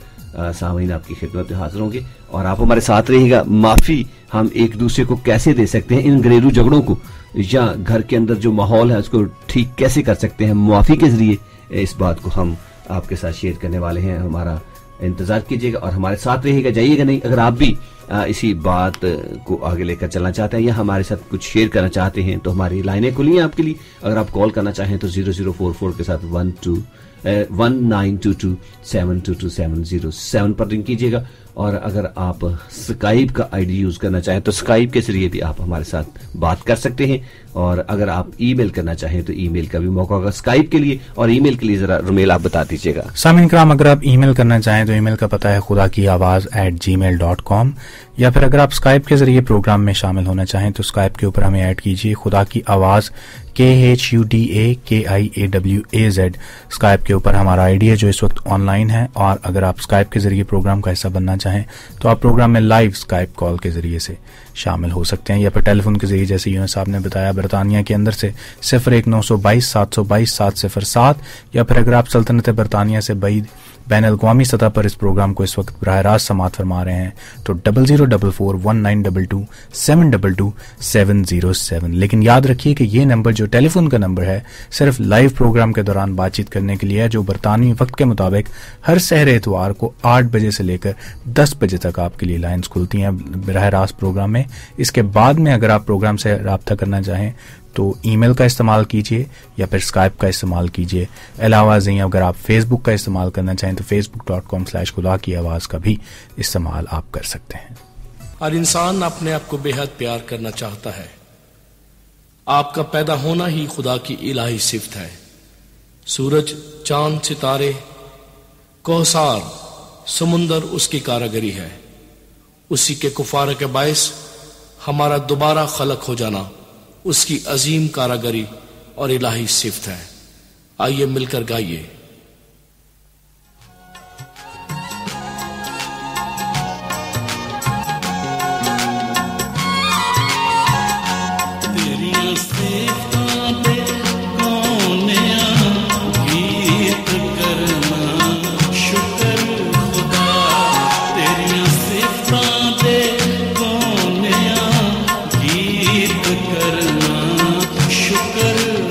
سامعین آپ کی خدمت میں حاضر ہوں گے اور آپ ہمارے ساتھ رہیے گا. معافی ہم ایک دوسرے کو کیسے دے سکتے ہیں, ان گھریلو جھگڑوں کو یا گھر کے اندر جو ماحول ہے اس کو ٹھیک کیسے کر سکتے ہیں معافی کے ذریعے, اس بات کو ہم آپ کے ساتھ شیئر کرنے والے ہیں. ہمارا انتظار کیجیے گا اور ہمارے ساتھ رہیے گا, جائیے گا نہیں. اگر آپ بھی اسی بات کو آگے لے کر چلنا چاہتے ہیں یا ہمارے ساتھ کچھ شیئر کرنا چاہتے ہیں تو ہماری لائنیں کھلی ہیں آپ کے لیے. اگر آپ کال کرنا چاہیں تو 0044 کے ساتھ 192272272207 پر رنگ کیجیے گا. اور اگر آپ اسکائپ کا آئی ڈی یوز کرنا چاہیں تو اسکائپ کے ذریعے بھی آپ ہمارے ساتھ بات کر سکتے ہیں. اور اگر آپ ای میل کرنا چاہیں تو ای میل کا بھی موقع ہوگا اسکائپ کے لیے. اور ای میل کے لیے ذرا رومیل آپ بتا دیجیے گا. سامعین کرام, اگر آپ ای میل کرنا چاہیں تو ای میل کا پتہ ہے خدا کی آواز @gmail.com, یا پھر اگر آپ اسکائپ کے ذریعے پروگرام میں شامل ہونا چاہیں تو اسکائپ کے اوپر ہمیں ایڈ کیجیے خدا کی آواز KHUDAKIAWAZ. اسکائپ کے اوپر ہمارا آئی ڈی ہے جو اس وقت آن لائن ہے. اور اگر آپ اسکائپ کے ذریعے پروگرام کا حصہ بننا چاہیں تو آپ پروگرام میں لائیو اسکائپ کال کے ذریعے سے شامل ہو سکتے ہیں, یا پھر ٹیلی فون کے ذریعے جیسے یونس صاحب نے بتایا برطانیہ کے اندر سے 01922722707, یا پھر اگر آپ سلطنت برطانیہ سے بعید بین الاقوامی سطح پر اس پروگرام کو اس وقت براہ راست سماعت فرما رہے ہیں تو 00441922722707. لیکن یاد رکھیے کہ یہ نمبر جو ٹیلی فون کا نمبر ہے صرف لائیو پروگرام کے دوران بات چیت کرنے کے لیے ہے, جو برطانوی وقت کے مطابق ہر سحر اتوار کو 8 بجے سے لے کر 10 بجے تک آپ کے لیے لائنز کھلتی ہیں براہ راست پروگرام میں. اس کے بعد میں اگر آپ پروگرام سے رابطہ کرنا چاہیں تو ای میل کا استعمال کیجیے یا پھر اسکائپ کا استعمال کیجیے. علاوہ ازیں اگر آپ فیس بک کا استعمال کرنا چاہیں تو facebook.com/خدا کی آواز کا بھی استعمال آپ کر سکتے ہیں. ہر انسان اپنے آپ کو بے حد پیار کرنا چاہتا ہے. آپ کا پیدا ہونا ہی خدا کی الہی صفت ہے. سورج, چاند, ستارے, کوثار, سمندر اس کی کاراگری ہے. اسی کے کفارہ کے باعث ہمارا دوبارہ خلق ہو جانا اس کی عظیم کاراگری اور الہی صفت ہے. آئیے مل کر گائیے. شکر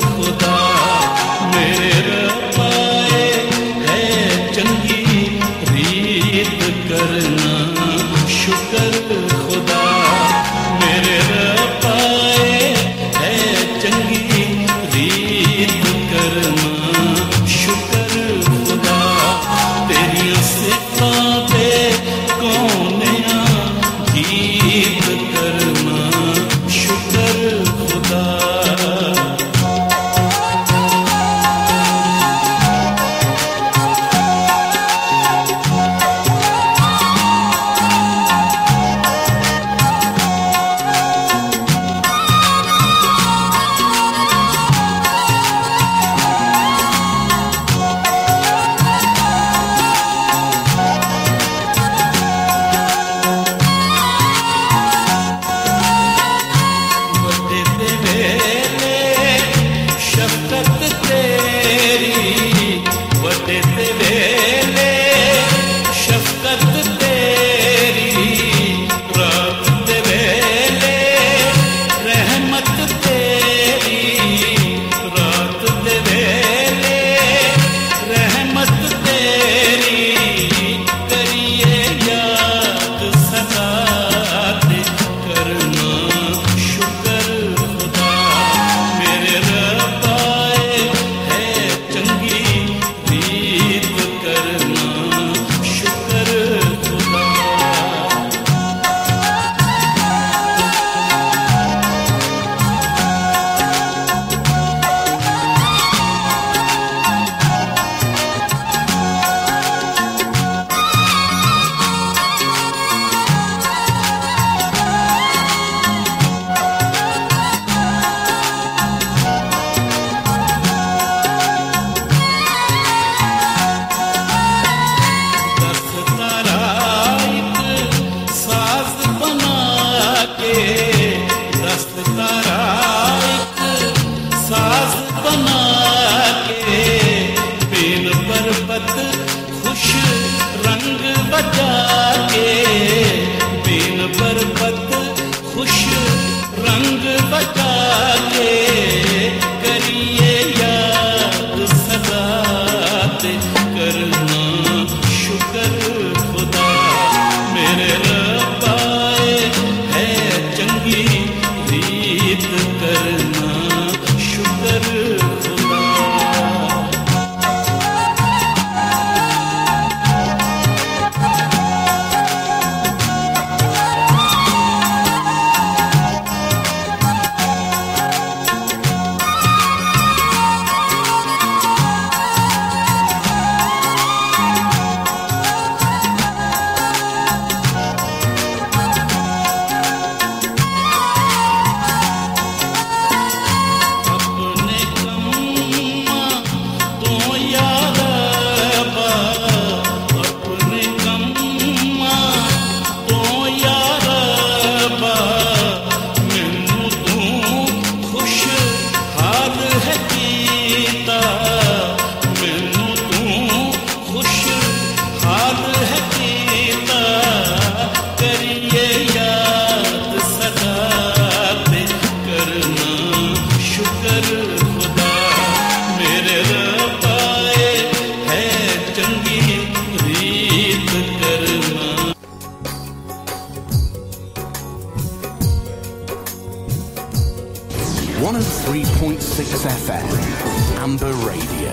Radio.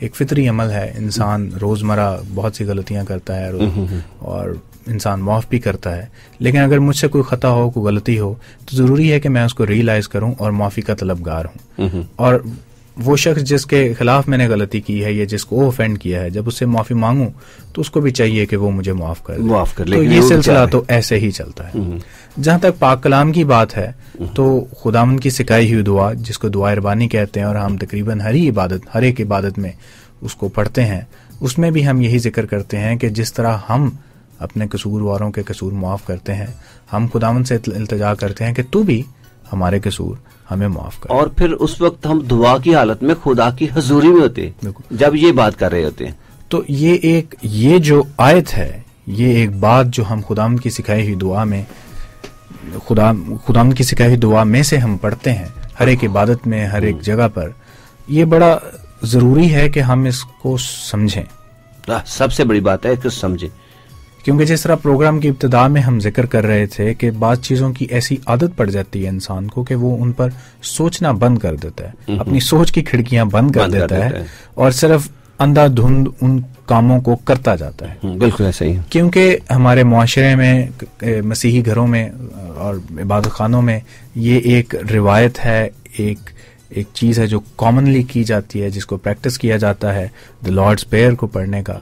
ایک فطری عمل ہے. انسان روزمرہ بہت سی غلطیاں کرتا ہے اور انسان معاف بھی کرتا ہے, لیکن اگر مجھ سے کوئی خطا ہو, کوئی غلطی ہو, تو ضروری ہے کہ میں اس کو ریئلائز کروں اور معافی کا طلبگار ہوں. اور وہ شخص جس کے خلاف میں نے غلطی کی ہے یا جس کو اوفینڈ کیا ہے, جب اس سے معافی مانگوں تو اس کو بھی چاہیے کہ وہ مجھے معاف کر دے. تو یہ سلسلہ تو ایسے ہی چلتا ہے. جہاں تک پاک کلام کی بات ہے تو خداوند کی سکھائی ہوئی دعا, جس کو دعا اربانی کہتے ہیں, اور ہم تقریباً ہر ایک عبادت میں اس کو پڑھتے ہیں, اس میں بھی ہم یہی ذکر کرتے ہیں کہ جس طرح ہم اپنے قصورواروں کے قصور معاف کرتے ہیں, ہم خداوند سے التجا کرتے ہیں کہ تو بھی ہمارے قصور ہمیں معاف کر. اور پھر اس وقت ہم دعا کی حالت میں خدا کی حضوری میں ہوتے ہیں جب یہ بات کر رہے ہوتے ہیں. تو یہ جو آیت ہے, یہ ایک بات جو ہم خداوند کی سکھائی ہوئی دعا میں خداوند کی سکھائی ہوئی دعا میں سے ہم پڑھتے ہیں ہر ایک عبادت میں, ہر ایک جگہ پر, یہ بڑا ضروری ہے کہ ہم اس کو سمجھیں. سب سے بڑی بات ہے کہ سمجھیں, کیونکہ جس طرح پروگرام کی ابتدا میں ہم ذکر کر رہے تھے کہ بعض چیزوں کی ایسی عادت پڑ جاتی ہے انسان کو کہ وہ ان پر سوچنا بند کر دیتا ہے, اپنی سوچ کی کھڑکیاں بند کر دیتا ہے اور صرف اندھا دھند ان کاموں کو کرتا جاتا ہے. بالکل ایسا ہی, کیونکہ ہمارے معاشرے میں, مسیحی گھروں میں اور عبادت خانوں میں یہ ایک روایت ہے, ایک چیز ہے جو کامنلی کی جاتی ہے, جس کو پریکٹس کیا جاتا ہے, دی لارڈز پریئر کو پڑھنے کا.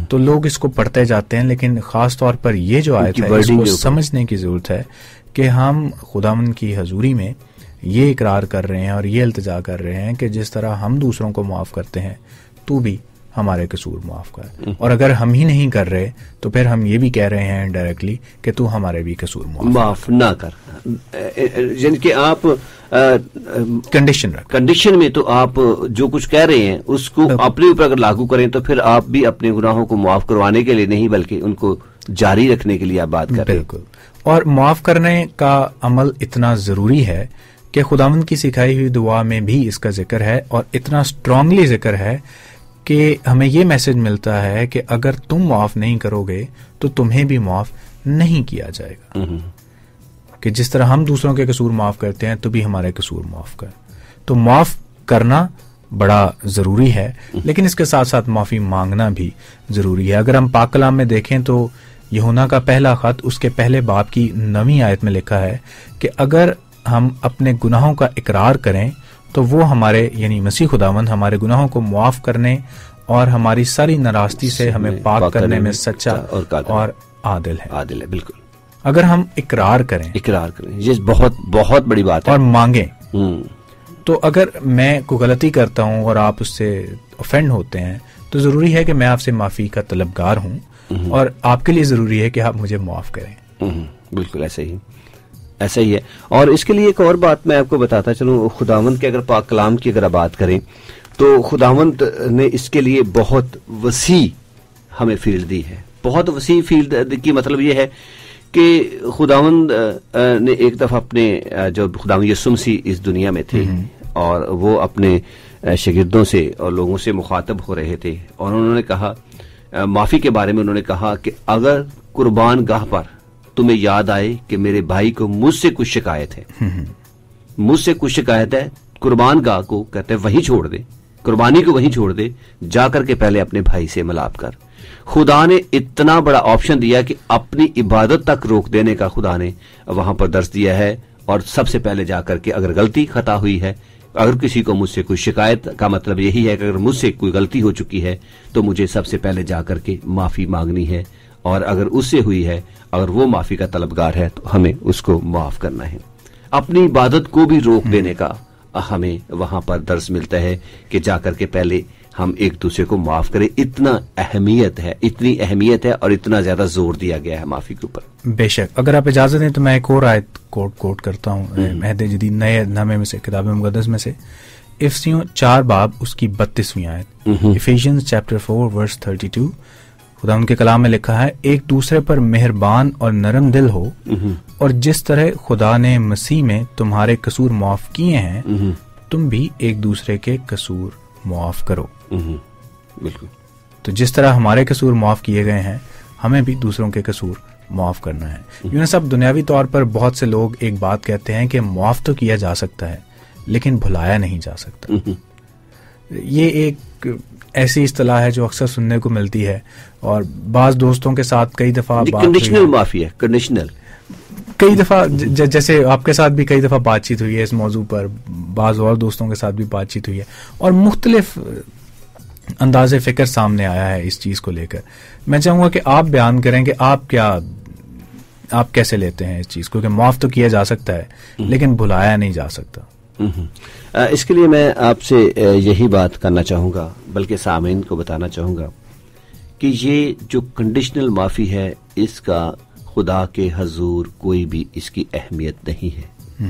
تو لوگ اس کو پڑھتے جاتے ہیں, لیکن خاص طور پر یہ جو آیت ہے اس کو سمجھنے کی ضرورت ہے کہ ہم خداوند کی حضوری میں یہ اقرار کر رہے ہیں اور یہ التجا کر رہے ہیں کہ جس طرح ہم دوسروں کو معاف کرتے ہیں تو بھی ہمارے قصور معاف کر. اور اگر ہم ہی نہیں کر رہے تو پھر ہم یہ بھی کہہ رہے ہیں انڈائریکٹلی کہ تو ہمارے بھی قصور معاف نہ کر. یعنی کہ آپ کنڈیشن میں تو آپ جو کچھ کہہ رہے ہیں اس کو اپنے اوپر اگر لاگو کریں تو پھر آپ بھی اپنے گناہوں کو معاف کروانے کے لیے نہیں بلکہ ان کو جاری رکھنے کے لیے آپ بات کر رہے ہیں. بالکل. اور معاف کرنے کا عمل اتنا ضروری ہے کہ خداوند کی سکھائی ہوئی دعا میں بھی اس کا ذکر ہے, اور اتنا اسٹرانگلی ذکر ہے کہ ہمیں یہ میسج ملتا ہے کہ اگر تم معاف نہیں کرو گے تو تمہیں بھی معاف نہیں کیا جائے گا. کہ جس طرح ہم دوسروں کے قصور معاف کرتے ہیں تو بھی ہمارے قصور معاف کر. تو معاف کرنا بڑا ضروری ہے, لیکن اس کے ساتھ ساتھ معافی مانگنا بھی ضروری ہے. اگر ہم پاک کلام میں دیکھیں تو یوحنا کا پہلا خط اس کے پہلے باب کی 9ویں آیت میں لکھا ہے کہ اگر ہم اپنے گناہوں کا اقرار کریں تو وہ ہمارے یعنی مسیح خداوند ہمارے گناہوں کو معاف کرنے اور ہماری ساری ناراستی سے ہمیں پاک کرنے میں سچا اور عادل ہے. بالکل. اگر ہم اقرار کریں یہ بہت بہت بڑی بات ہے, اور مانگیں. تو اگر میں کوئی غلطی کرتا ہوں اور آپ اس سے اوفینڈ ہوتے ہیں تو ضروری ہے کہ میں آپ سے معافی کا طلبگار ہوں, اور آپ کے لیے ضروری ہے کہ آپ مجھے معاف کریں. بالکل ایسا ہی ہے. اور اس کے لیے ایک اور بات میں آپ کو بتاتا چلوں. خداوند کے اگر پاک کلام کی اگر بات کریں تو خداوند نے اس کے لیے بہت وسیع ہمیں فیلڈ دی ہے. بہت وسیع فیلڈ کی مطلب یہ ہے کہ خداوند نے ایک دفعہ اپنے جو خداوند یسوع مسیح اس دنیا میں تھے اور وہ اپنے شاگردوں سے اور لوگوں سے مخاطب ہو رہے تھے, اور انہوں نے کہا معافی کے بارے میں, انہوں نے کہا کہ اگر قربان گاہ پر تمہیں یاد آئے کہ میرے بھائی کو مجھ سے کچھ شکایت ہے, قربان گاہ کو کہتے ہیں وہیں چھوڑ دے, قربانی کو وہیں چھوڑ دے, جا کر کے پہلے اپنے بھائی سے ملاب کر. خدا نے اتنا بڑا آپشن دیا کہ اپنی عبادت تک روک دینے کا خدا نے وہاں پر درس دیا ہے. اور سب سے پہلے جا کر کے اگر غلطی خطا ہوئی ہے, اگر کسی کو مجھ سے کوئی شکایت کا مطلب یہی ہے کہ اگر مجھ سے کوئی غلطی ہو چکی ہے تو مجھے سب سے پہلے جا کر کے معافی مانگنی ہے, اور اگر اس سے ہوئی ہے, اگر وہ معافی کا طلبگار ہے تو ہمیں اس کو معاف کرنا ہے. اپنی عبادت کو بھی روک دینے کا ہمیں وہاں پر درس ملتا ہے کہ جا کر کے پہلے ہم ایک دوسرے کو معاف کریں. اتنی اہمیت ہے اور اتنا زیادہ زور دیا گیا ہے معافی کے اوپر. بے شک. اگر آپ اجازت دیں تو میں ایک اور آیت کوٹ کرتا ہوں عہد جدید نئے نامے میں سے, کتاب مقدس میں سے, افسیوں 4 باب اس کی 32ویں آیت, ایفیشینز چیپٹر 4 ورس 32. خدا ان کے کلام میں لکھا ہے, ایک دوسرے پر مہربان اور نرم دل ہو, اور جس طرح خدا نے مسیح میں تمہارے قصور معاف کیے ہیں تم بھی ایک دوسرے کے قصور معاف کرو. بالکل. تو جس طرح ہمارے قصور معاف کیے گئے ہیں ہمیں بھی دوسروں کے قصور معاف کرنا ہے. یوں سب دنیاوی طور پر بہت سے لوگ ایک بات کہتے ہیں کہ معاف تو کیا جا سکتا ہے لیکن بھلایا نہیں جا سکتا. یہ ایک ایسی اصطلاح ہے جو اکثر سننے کو ملتی ہے، اور بعض دوستوں کے ساتھ کئی دفعہ کنڈیشنل معافی ہے، کنڈیشنل کئی دفعہ جیسے آپ کے ساتھ بھی کئی دفعہ بات چیت ہوئی ہے اس موضوع پر، بعض اور دوستوں کے ساتھ بھی بات چیت ہوئی ہے، اور مختلف انداز فکر سامنے آیا ہے اس چیز کو لے کر. میں چاہوں گا کہ آپ بیان کریں کہ آپ کیسے لیتے ہیں اس چیز کو، کہ معاف تو کیا جا سکتا ہے لیکن بھلایا نہیں جا سکتا. اس کے لیے میں آپ سے یہی بات کرنا چاہوں گا، بلکہ سامعین کو بتانا چاہوں گا کہ یہ جو کنڈیشنل معافی ہے اس کا خدا کے حضور کوئی بھی اس کی اہمیت نہیں ہے.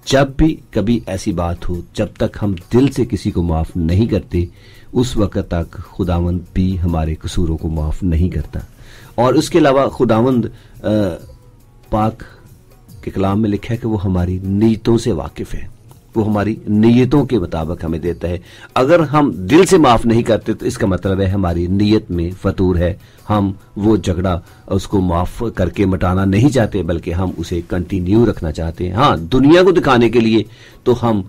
جب بھی کبھی ایسی بات ہو، جب تک ہم دل سے کسی کو معاف نہیں کرتے اس وقت تک خداوند بھی ہمارے قصوروں کو معاف نہیں کرتا. اور اس کے علاوہ خداوند پاک کے کلام میں لکھا ہے کہ وہ ہماری نیتوں سے واقف ہے، وہ ہماری نیتوں کے مطابق ہمیں دیتا ہے. اگر ہم دل سے معاف نہیں کرتے تو اس کا مطلب ہے ہماری نیت میں فطور ہے، ہم وہ جھگڑا اس کو معاف کر کے مٹانا نہیں چاہتے بلکہ ہم اسے کنٹینیو رکھنا چاہتے ہیں. ہاں، دنیا کو دکھانے کے لیے تو ہم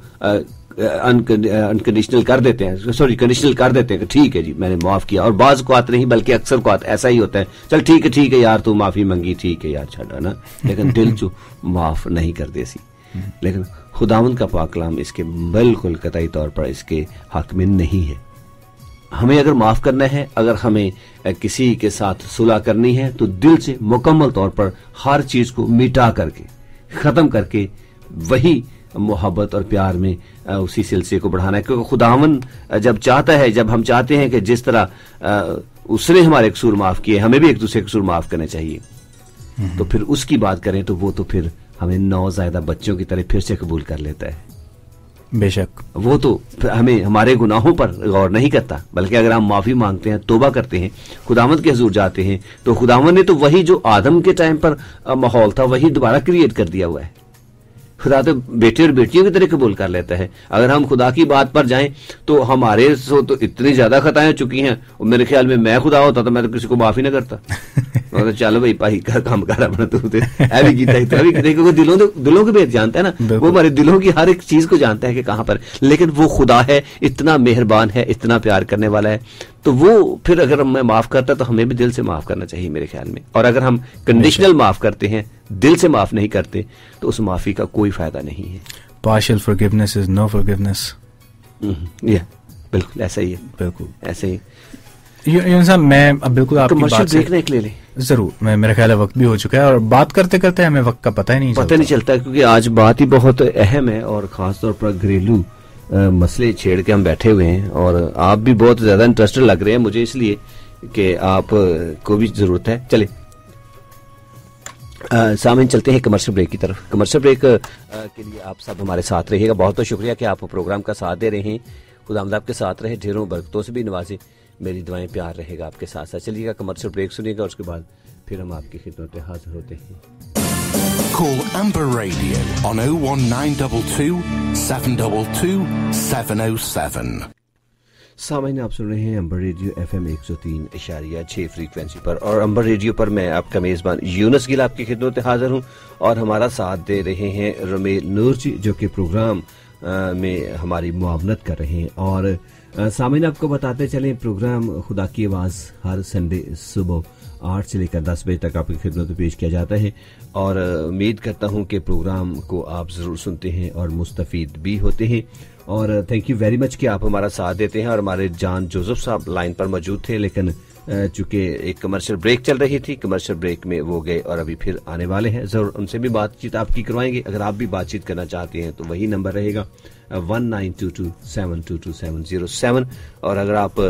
انکنڈیشنل کر دیتے ہیں، کنڈیشنل کر دیتے ہیں کہ ٹھیک ہے جی میں نے معاف کیا، اور بعض اوقات نہیں بلکہ اکثر اوقات ایسا ہی ہوتا ہے، چل ٹھیک ہے یار تو معافی منگی، ٹھیک ہے یار چھڑا نا، لیکن دل جو معاف نہیں کر دے سی. لیکن خداوند کا پاک کلام اس کے بالکل قطعی طور پر اس کے حق میں نہیں ہے. ہمیں اگر معاف کرنا ہے، اگر ہمیں کسی کے ساتھ صلح کرنی ہے تو دل سے مکمل طور پر ہر چیز کو مٹا کر کے ختم کر کے وہی محبت اور پیار میں اسی سلسلے کو بڑھانا ہے. کیونکہ خداوند جب چاہتا ہے، جب ہم چاہتے ہیں کہ جس طرح اس نے ہمارے قصور معاف کیے ہمیں بھی ایک دوسرے قصور معاف کرنے چاہیے، تو پھر اس کی بات کریں تو وہ تو پھر ہمیں نوزائیدہ بچوں کی طرح پھر سے قبول کر لیتا ہے. بے شک وہ تو ہمیں ہمارے گناہوں پر غور نہیں کرتا، بلکہ اگر ہم معافی مانگتے ہیں، توبہ کرتے ہیں، خداوند کے حضور جاتے ہیں، تو خداوند نے تو وہی جو آدم کے ٹائم پر ماحول تھا وہی دوبارہ کریٹ کر دیا ہوا ہے. خدا تو بیٹے اور بیٹیوں کی طرح قبول کر لیتا ہے. اگر ہم خدا کی بات پر جائیں تو ہمارے سو تو اتنی زیادہ خطائیں چکی ہیں، اور میرے خیال میں خدا ہوتا تو میں تو کسی کو معافی نہ کرتا. چلو بھائی کام کر اپنا، کیونکہ دلوں کے بھید جانتا ہے نا، وہ ہمارے دلوں کی ہر ایک چیز کو جانتا ہے کہ کہاں پر. لیکن وہ خدا ہے، اتنا مہربان ہے، اتنا پیار کرنے والا ہے، تو وہ پھر اگر ہمیں معاف کرتا تو ہمیں بھی دل سے معاف کرنا چاہیے میرے خیال میں. اور اگر ہم کنڈیشنل معاف کرتے ہیں، دل سے معاف نہیں کرتے، تو اس معافی کا کوئی فائدہ نہیں ہے. partial forgiveness is no forgiveness. بالکل ایسا ہی ہے، بالکل ایسے ہی. یونس صاحب میں اب بالکل آپ کی بات سے دیکھنے کے لیے ضرور، میرا خیال ہے وقت بھی ہو چکا ہے، اور بات کرتے کرتے ہمیں وقت کا پتہ ہی نہیں چلتا، کیونکہ آج بات ہی بہت اہم ہے، اور خاص طور پر گھریلو مسئلے چھیڑ کے ہم بیٹھے ہوئے ہیں، اور آپ بھی بہت زیادہ انٹرسٹڈ لگ رہے ہیں مجھے، اس لیے کہ آپ کو بھی ضرورت ہے. چلے سامعین چلتے ہیں کمرشل بریک کی طرف. کمرشل بریک کے لیے آپ سب ہمارے ساتھ رہیے گا. بہت بہت شکریہ کہ آپ پروگرام کا ساتھ دے رہے ہیں. خداوند آپ کے ساتھ رہے، ڈھیروں برکتوں سے بھی نوازے. میری دعائیں پیار رہے گا آپ کے ساتھ ساتھ. چلیے گا کمرشل بریک سنیے گا، اس کے بعد پھر ہم آپ کی خدمت میں حاضر ہوتے ہیں. Call Amber Radio on 01922 722 707. سامعین آپ سن رہے ہیں امبر ریڈیو FM 103.6 فریکوینسی پر، اور امبر ریڈیو پر میں آپ کا میزبان یونس گل آپ کی خدمت میں حاضر ہوں، اور ہمارا ساتھ دے رہے ہیں رمیل نور جی، جو کہ پروگرام میں ہماری معاونت کر رہے ہیں. اور سامعین آپ کو بتاتے چلیں پروگرام خدا کی آواز ہر سنڈے صبح 8 سے لے کر 10 بجے تک آپ کی خدمت میں پیش کیا جاتا ہے، اور امید کرتا ہوں کہ پروگرام کو آپ ضرور سنتے ہیں اور مستفید بھی ہوتے ہیں. اور تھینک یو ویری مچ کہ آپ ہمارا ساتھ دیتے ہیں. اور ہمارے جان جوزف صاحب لائن پر موجود تھے، لیکن چونکہ ایک کمرشل بریک چل رہی تھی، کمرشل بریک میں وہ گئے اور ابھی پھر آنے والے ہیں. ضرور ان سے بھی بات چیت آپ کی کروائیں گے. اگر آپ بھی بات چیت کرنا چاہتے ہیں تو وہی نمبر رہے گا 1922722707. اور اگر آپ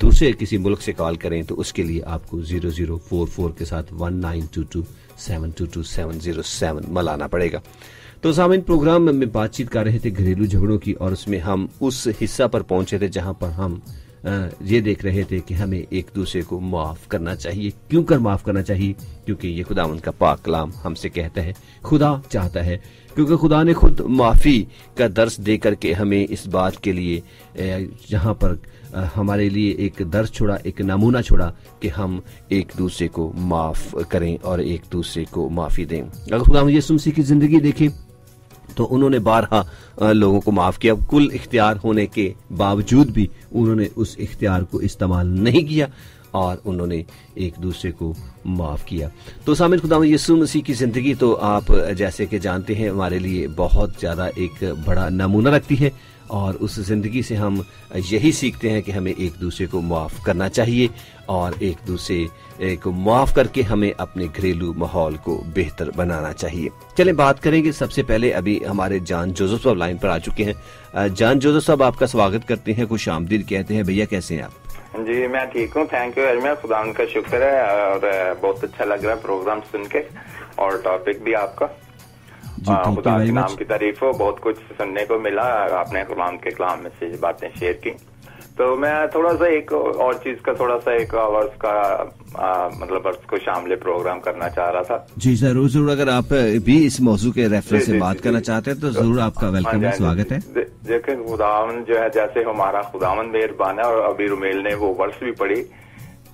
دوسرے کسی ملک سے کال کریں تو اس کے لیے آپ کو 0044 کے ساتھ 1922722707 ملانا پڑے گا. تو سامعین پروگرام میں بات چیت کر رہے تھے گھریلو جھگڑوں کی، اور اس میں ہم اس حصہ پر پہنچے تھے جہاں پر ہم یہ دیکھ رہے تھے کہ ہمیں ایک دوسرے کو معاف کرنا چاہیے. کیوں کر معاف کرنا چاہیے؟ کیونکہ یہ خداوند کا پاک کلام ہم سے کہتا ہے، خدا چاہتا ہے، کیونکہ خدا نے خود معافی کا درس دے کر کے ہمیں اس بات کے لیے جہاں پر ہمارے لیے ایک درس چھوڑا، ایک نمونہ چھوڑا کہ ہم ایک دوسرے کو معاف کریں اور ایک دوسرے کو معافی دیں. اگر خدا یسوع مسیح کی زندگی دیکھیں تو انہوں نے بارہا لوگوں کو معاف کیا. کل اختیار ہونے کے باوجود بھی انہوں نے اس اختیار کو استعمال نہیں کیا اور انہوں نے ایک دوسرے کو معاف کیا. تو سامعین، خداوند یسوع مسیح کی زندگی تو آپ جیسے کہ جانتے ہیں ہمارے لیے بہت زیادہ ایک بڑا نمونہ رکھتی ہے، اور اس زندگی سے ہم یہی سیکھتے ہیں کہ ہمیں ایک دوسرے کو معاف کرنا چاہیے اور ایک دوسرے کو معاف کر کے ہمیں اپنے گھریلو ماحول کو بہتر بنانا چاہیے. چلیں بات کریں گے. سب سے پہلے ابھی ہمارے جان جوزف صاحب لائن پر آ چکے ہیں. جان جوزف صاحب، آپ کا سواگت کرتے ہیں، خوش آمدید کہتے ہیں. بھیا کیسے ہیں آپ؟ جی میں ٹھیک ہوں، تھینک یو ویری مچ. خدا ان کا شکر ہے، اور بہت اچھا لگ رہا ہے پروگرام سن کے، اور ٹاپک بھی آپ کا خدا کے نام کی تعریف ہو. بہت کچھ سننے کو ملا، آپ نے غلام کے کلام میں سے باتیں شیئر کی. تو میں تھوڑا سا ایک اور چیز کا تھوڑا سا ایک عرض کا مطلب عرض کو شامل پروگرام کرنا چاہ رہا تھا. جی ضرور ضرور. اگر آپ بھی اس موضوع کے ریفرنس سے بات کرنا چاہتے ہیں تو ضرور آپ کا ویلکم ہے، سواگت ہے. دیکھیں خداوند جو ہے، جیسے ہمارا خداوند مہربان ہے، اور ابھی رومیل نے وہ ورس بھی پڑھی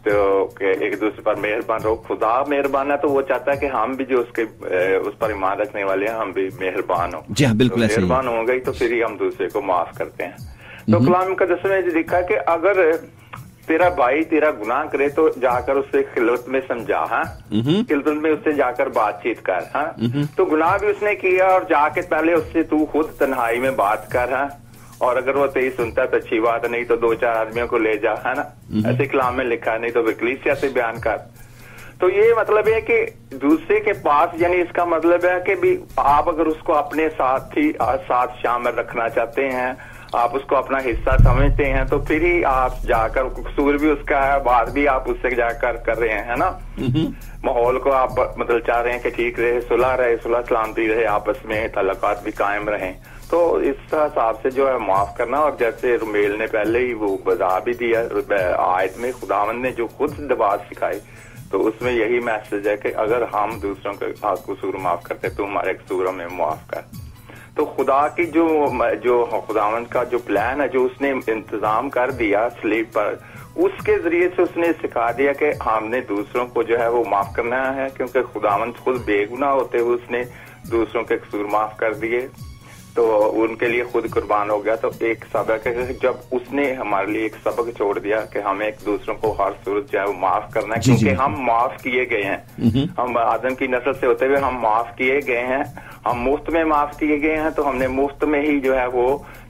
تو کہ ایک دوسرے پر مہربان رہو. خدا مہربان ہے تو وہ چاہتا ہے کہ ہم بھی جو اس پر ایمان رکھنے والے ہیں ہم بھی مہربان ہوں. جی ہاں بالکل ایسے مہربان ہوں گے تو پھر ہی ہم دوسرے کو معاف کرتے ہیں. تو کلام مقدس میں لکھا کہ اگر تیرا بھائی تیرا گناہ کرے تو جا کر اسے خلوت میں سمجھا، ہاں خلوت میں اس سے جا کر بات چیت کر. ہاں تو گناہ بھی اس نے کیا، اور جا کے پہلے اس سے تو خود تنہائی میں بات کر. ہاں اور اگر وہ تیری سنتا ہے تو اچھی بات ہے، نہیں تو 2-4 آدمیوں کو لے جا، ہے نا، ایسے کلام میں لکھا ہے. نہیں تو کلیسیا سے بیان کر. تو یہ مطلب ہے کہ دوسرے کے پاس، یعنی اس کا مطلب ہے کہ بھی آپ اگر اس کو اپنے ساتھ شامل رکھنا چاہتے ہیں، آپ اس کو اپنا حصہ سمجھتے ہیں، تو پھر ہی آپ جا کر، قصور بھی اس کا ہے، بات بھی آپ اس سے جا کر رہے ہیں، ہے نا. ماحول کو آپ مطلب چاہ رہے ہیں کہ ٹھیک رہے، صلح سلامتی رہے، آپس میں تعلقات بھی قائم رہیں. تو اس حساب سے جو ہے معاف کرنا. اور جیسے رومیل نے پہلے ہی وہ بتا بھی دیا آیت میں، خداوند نے جو خود بات سکھائی، تو اس میں یہی میسج ہے کہ اگر ہم دوسروں کے قصور معاف کرتے تو ہمارے قصور ہمیں معاف کر. تو خدا کی جو خداوند کا جو پلان ہے، جو اس نے انتظام کر دیا سلیب پر، اس کے ذریعے سے اس نے سکھا دیا کہ ہم نے دوسروں کو جو ہے وہ معاف کرنا ہے، کیونکہ خداوند خود بے گناہ ہوتے ہوئے اس نے دوسروں کے قصور معاف کر دیے، تو ان کے لیے خود قربان ہو گیا. تو ایک سبق ہے، جب اس نے ہمارے لیے ایک سبق چھوڑ دیا کہ ہمیں ایک دوسروں کو ہر صورت جو ہے وہ معاف کرنا ہے، کیونکہ ہم معاف کیے گئے ہیں. ہم آدم کی نسل سے ہوتے ہوئے ہم معاف کیے گئے ہیں، ہم مفت میں معاف کیے گئے ہیں، تو ہم نے مفت میں ہی جو ہے وہ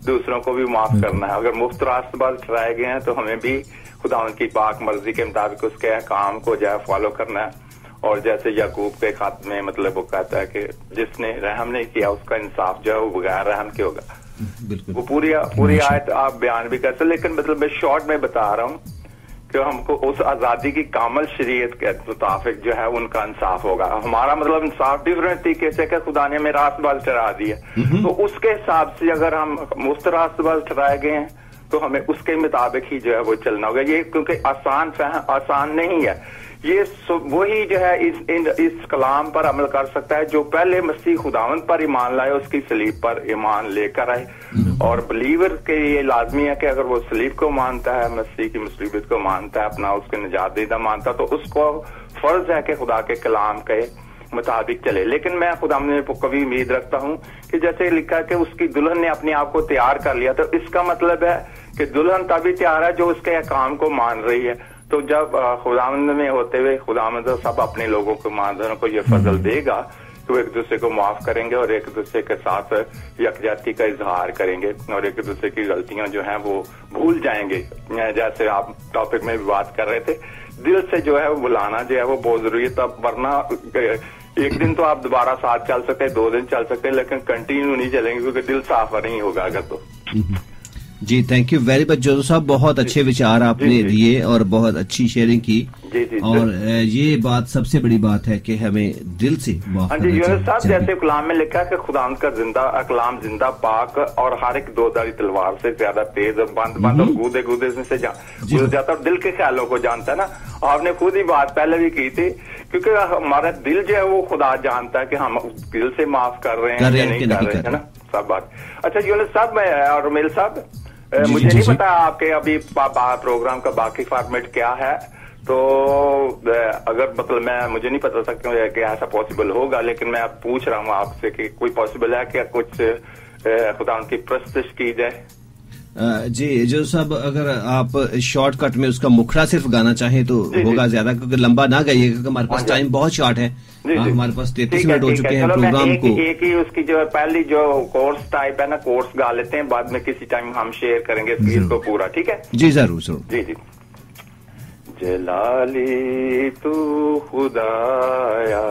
دوسروں کو بھی معاف کرنا ہے. اگر مفت راست باز ٹھہرائے گئے ہیں تو ہمیں بھی خداوند کی پاک مرضی کے مطابق اس کے احکام کو جو ہے فالو کرنا ہے. اور جیسے یعقوب کے خط میں مطلب وہ کہتا ہے کہ جس نے رحم نہیں کیا اس کا انصاف جو ہے وہ بغیر رحم کے ہوگا. وہ پوری آیت آپ بیان بھی کرتے، لیکن مطلب میں شارٹ میں بتا رہا ہوں کہ ہم کو اس آزادی کی کامل شریعت کے مطابق جو ہے ان کا انصاف ہوگا. ہمارا مطلب انصاف ڈفرینٹ طریقے سے کہ خدا نے ہمیں راست باز ٹھہرا دیا، تو اس کے حساب سے اگر ہم مفت راست باز ٹھہرائے گئے ہیں تو ہمیں اس کے مطابق ہی جو ہے وہ چلنا ہوگا. یہ کیونکہ آسان نہیں ہے. یہ وہی جو ہے اس کلام پر عمل کر سکتا ہے جو پہلے مسیح خداوند پر ایمان لائے، اس کی صلیب پر ایمان لے کر آئے. اور بلیور کے یہ لازمی ہے کہ اگر وہ صلیب کو مانتا ہے، مسیح کی مصلوبیت کو مانتا ہے، اپنا اس کے نجات دہندہ مانتا ہے، تو اس کو فرض ہے کہ خدا کے کلام کے مطابق چلے. لیکن میں خدا نے کبھی امید رکھتا ہوں کہ جیسے لکھا کہ اس کی دلہن نے اپنے آپ کو تیار کر لیا، تو اس کا مطلب ہے کہ دلہن تبھی تیار ہے جو اس کے احکام کو مان رہی ہے. تو جب خداوند میں ہوتے ہوئے خداوند سب اپنے لوگوں کو ماندنوں کو یہ فضل دے گا تو ایک دوسرے کو معاف کریں گے اور ایک دوسرے کے ساتھ یکجہتی کا اظہار کریں گے اور ایک دوسرے کی غلطیاں جو ہیں وہ بھول جائیں گے. جیسے آپ ٹاپک میں بھی بات کر رہے تھے، دل سے جو ہے وہ بلانا جو ہے وہ بہت ضروری ہے. تب ورنہ ایک دن تو آپ دوبارہ ساتھ چل سکتے، 2 دن چل سکتے، لیکن کنٹینیو نہیں چلیں گے کیونکہ دل صاف نہیں ہوگا اگر تو. جی thank you very much Joseph صاحب، بہت اچھے وچار آپ نے دیے اور بہت اچھی شیئرنگ کی. اور یہ بات سب سے بڑی بات ہے کہ ہمیں دل سے معاف کرنا چاہیے. یونس صاحب جیسے کلام میں لکھا کہ خدا کا زندہ کلام زندہ پاک اور ہر ایک 2 تلوار سے زیادہ تیز، بند اور گودے سے جاتا اور دل کے خیالوں کو جانتا ہے نا. آپ نے خود ہی بات پہلے بھی کی تھی کیونکہ ہمارا دل جو ہے وہ خدا جانتا ہے کہ ہم دل سے معاف کر رہے ہیں یا نہیں کر رہے ہیں نا سب بات. اچھا یونس صاحب اور رومیل صاحب، مجھے نہیں پتا آپ کے ابھی پروگرام کا باقی فارمیٹ کیا ہے، تو اگر مطلب مجھے نہیں پتا تھا کہ ایسا پاسبل ہوگا، لیکن میں اب پوچھ رہا ہوں آپ سے کہ کوئی پاسبل ہے کہ کچھ خدا کی پرستش کی جائے؟ جی جو صاحب، اگر آپ شارٹ کٹ میں اس کا مکھڑا صرف گانا چاہیں تو ہوگا زیادہ، کیونکہ لمبا نہ گائیے کیونکہ ہمارے پاس ٹائم بہت شارٹ ہے. ہمارے پاس 33 منٹ ہو چکے ہیں پروگرام کو. ایک ہی اس کی جو پہلی جو کورس ٹائپ ہے نا، کورس گا لیتے ہیں، بعد میں کسی ٹائم ہم شیئر کریں گے اس کو پورا. ٹھیک ہے جی ضرور ضرور. جی جی. جلالی تو خدایا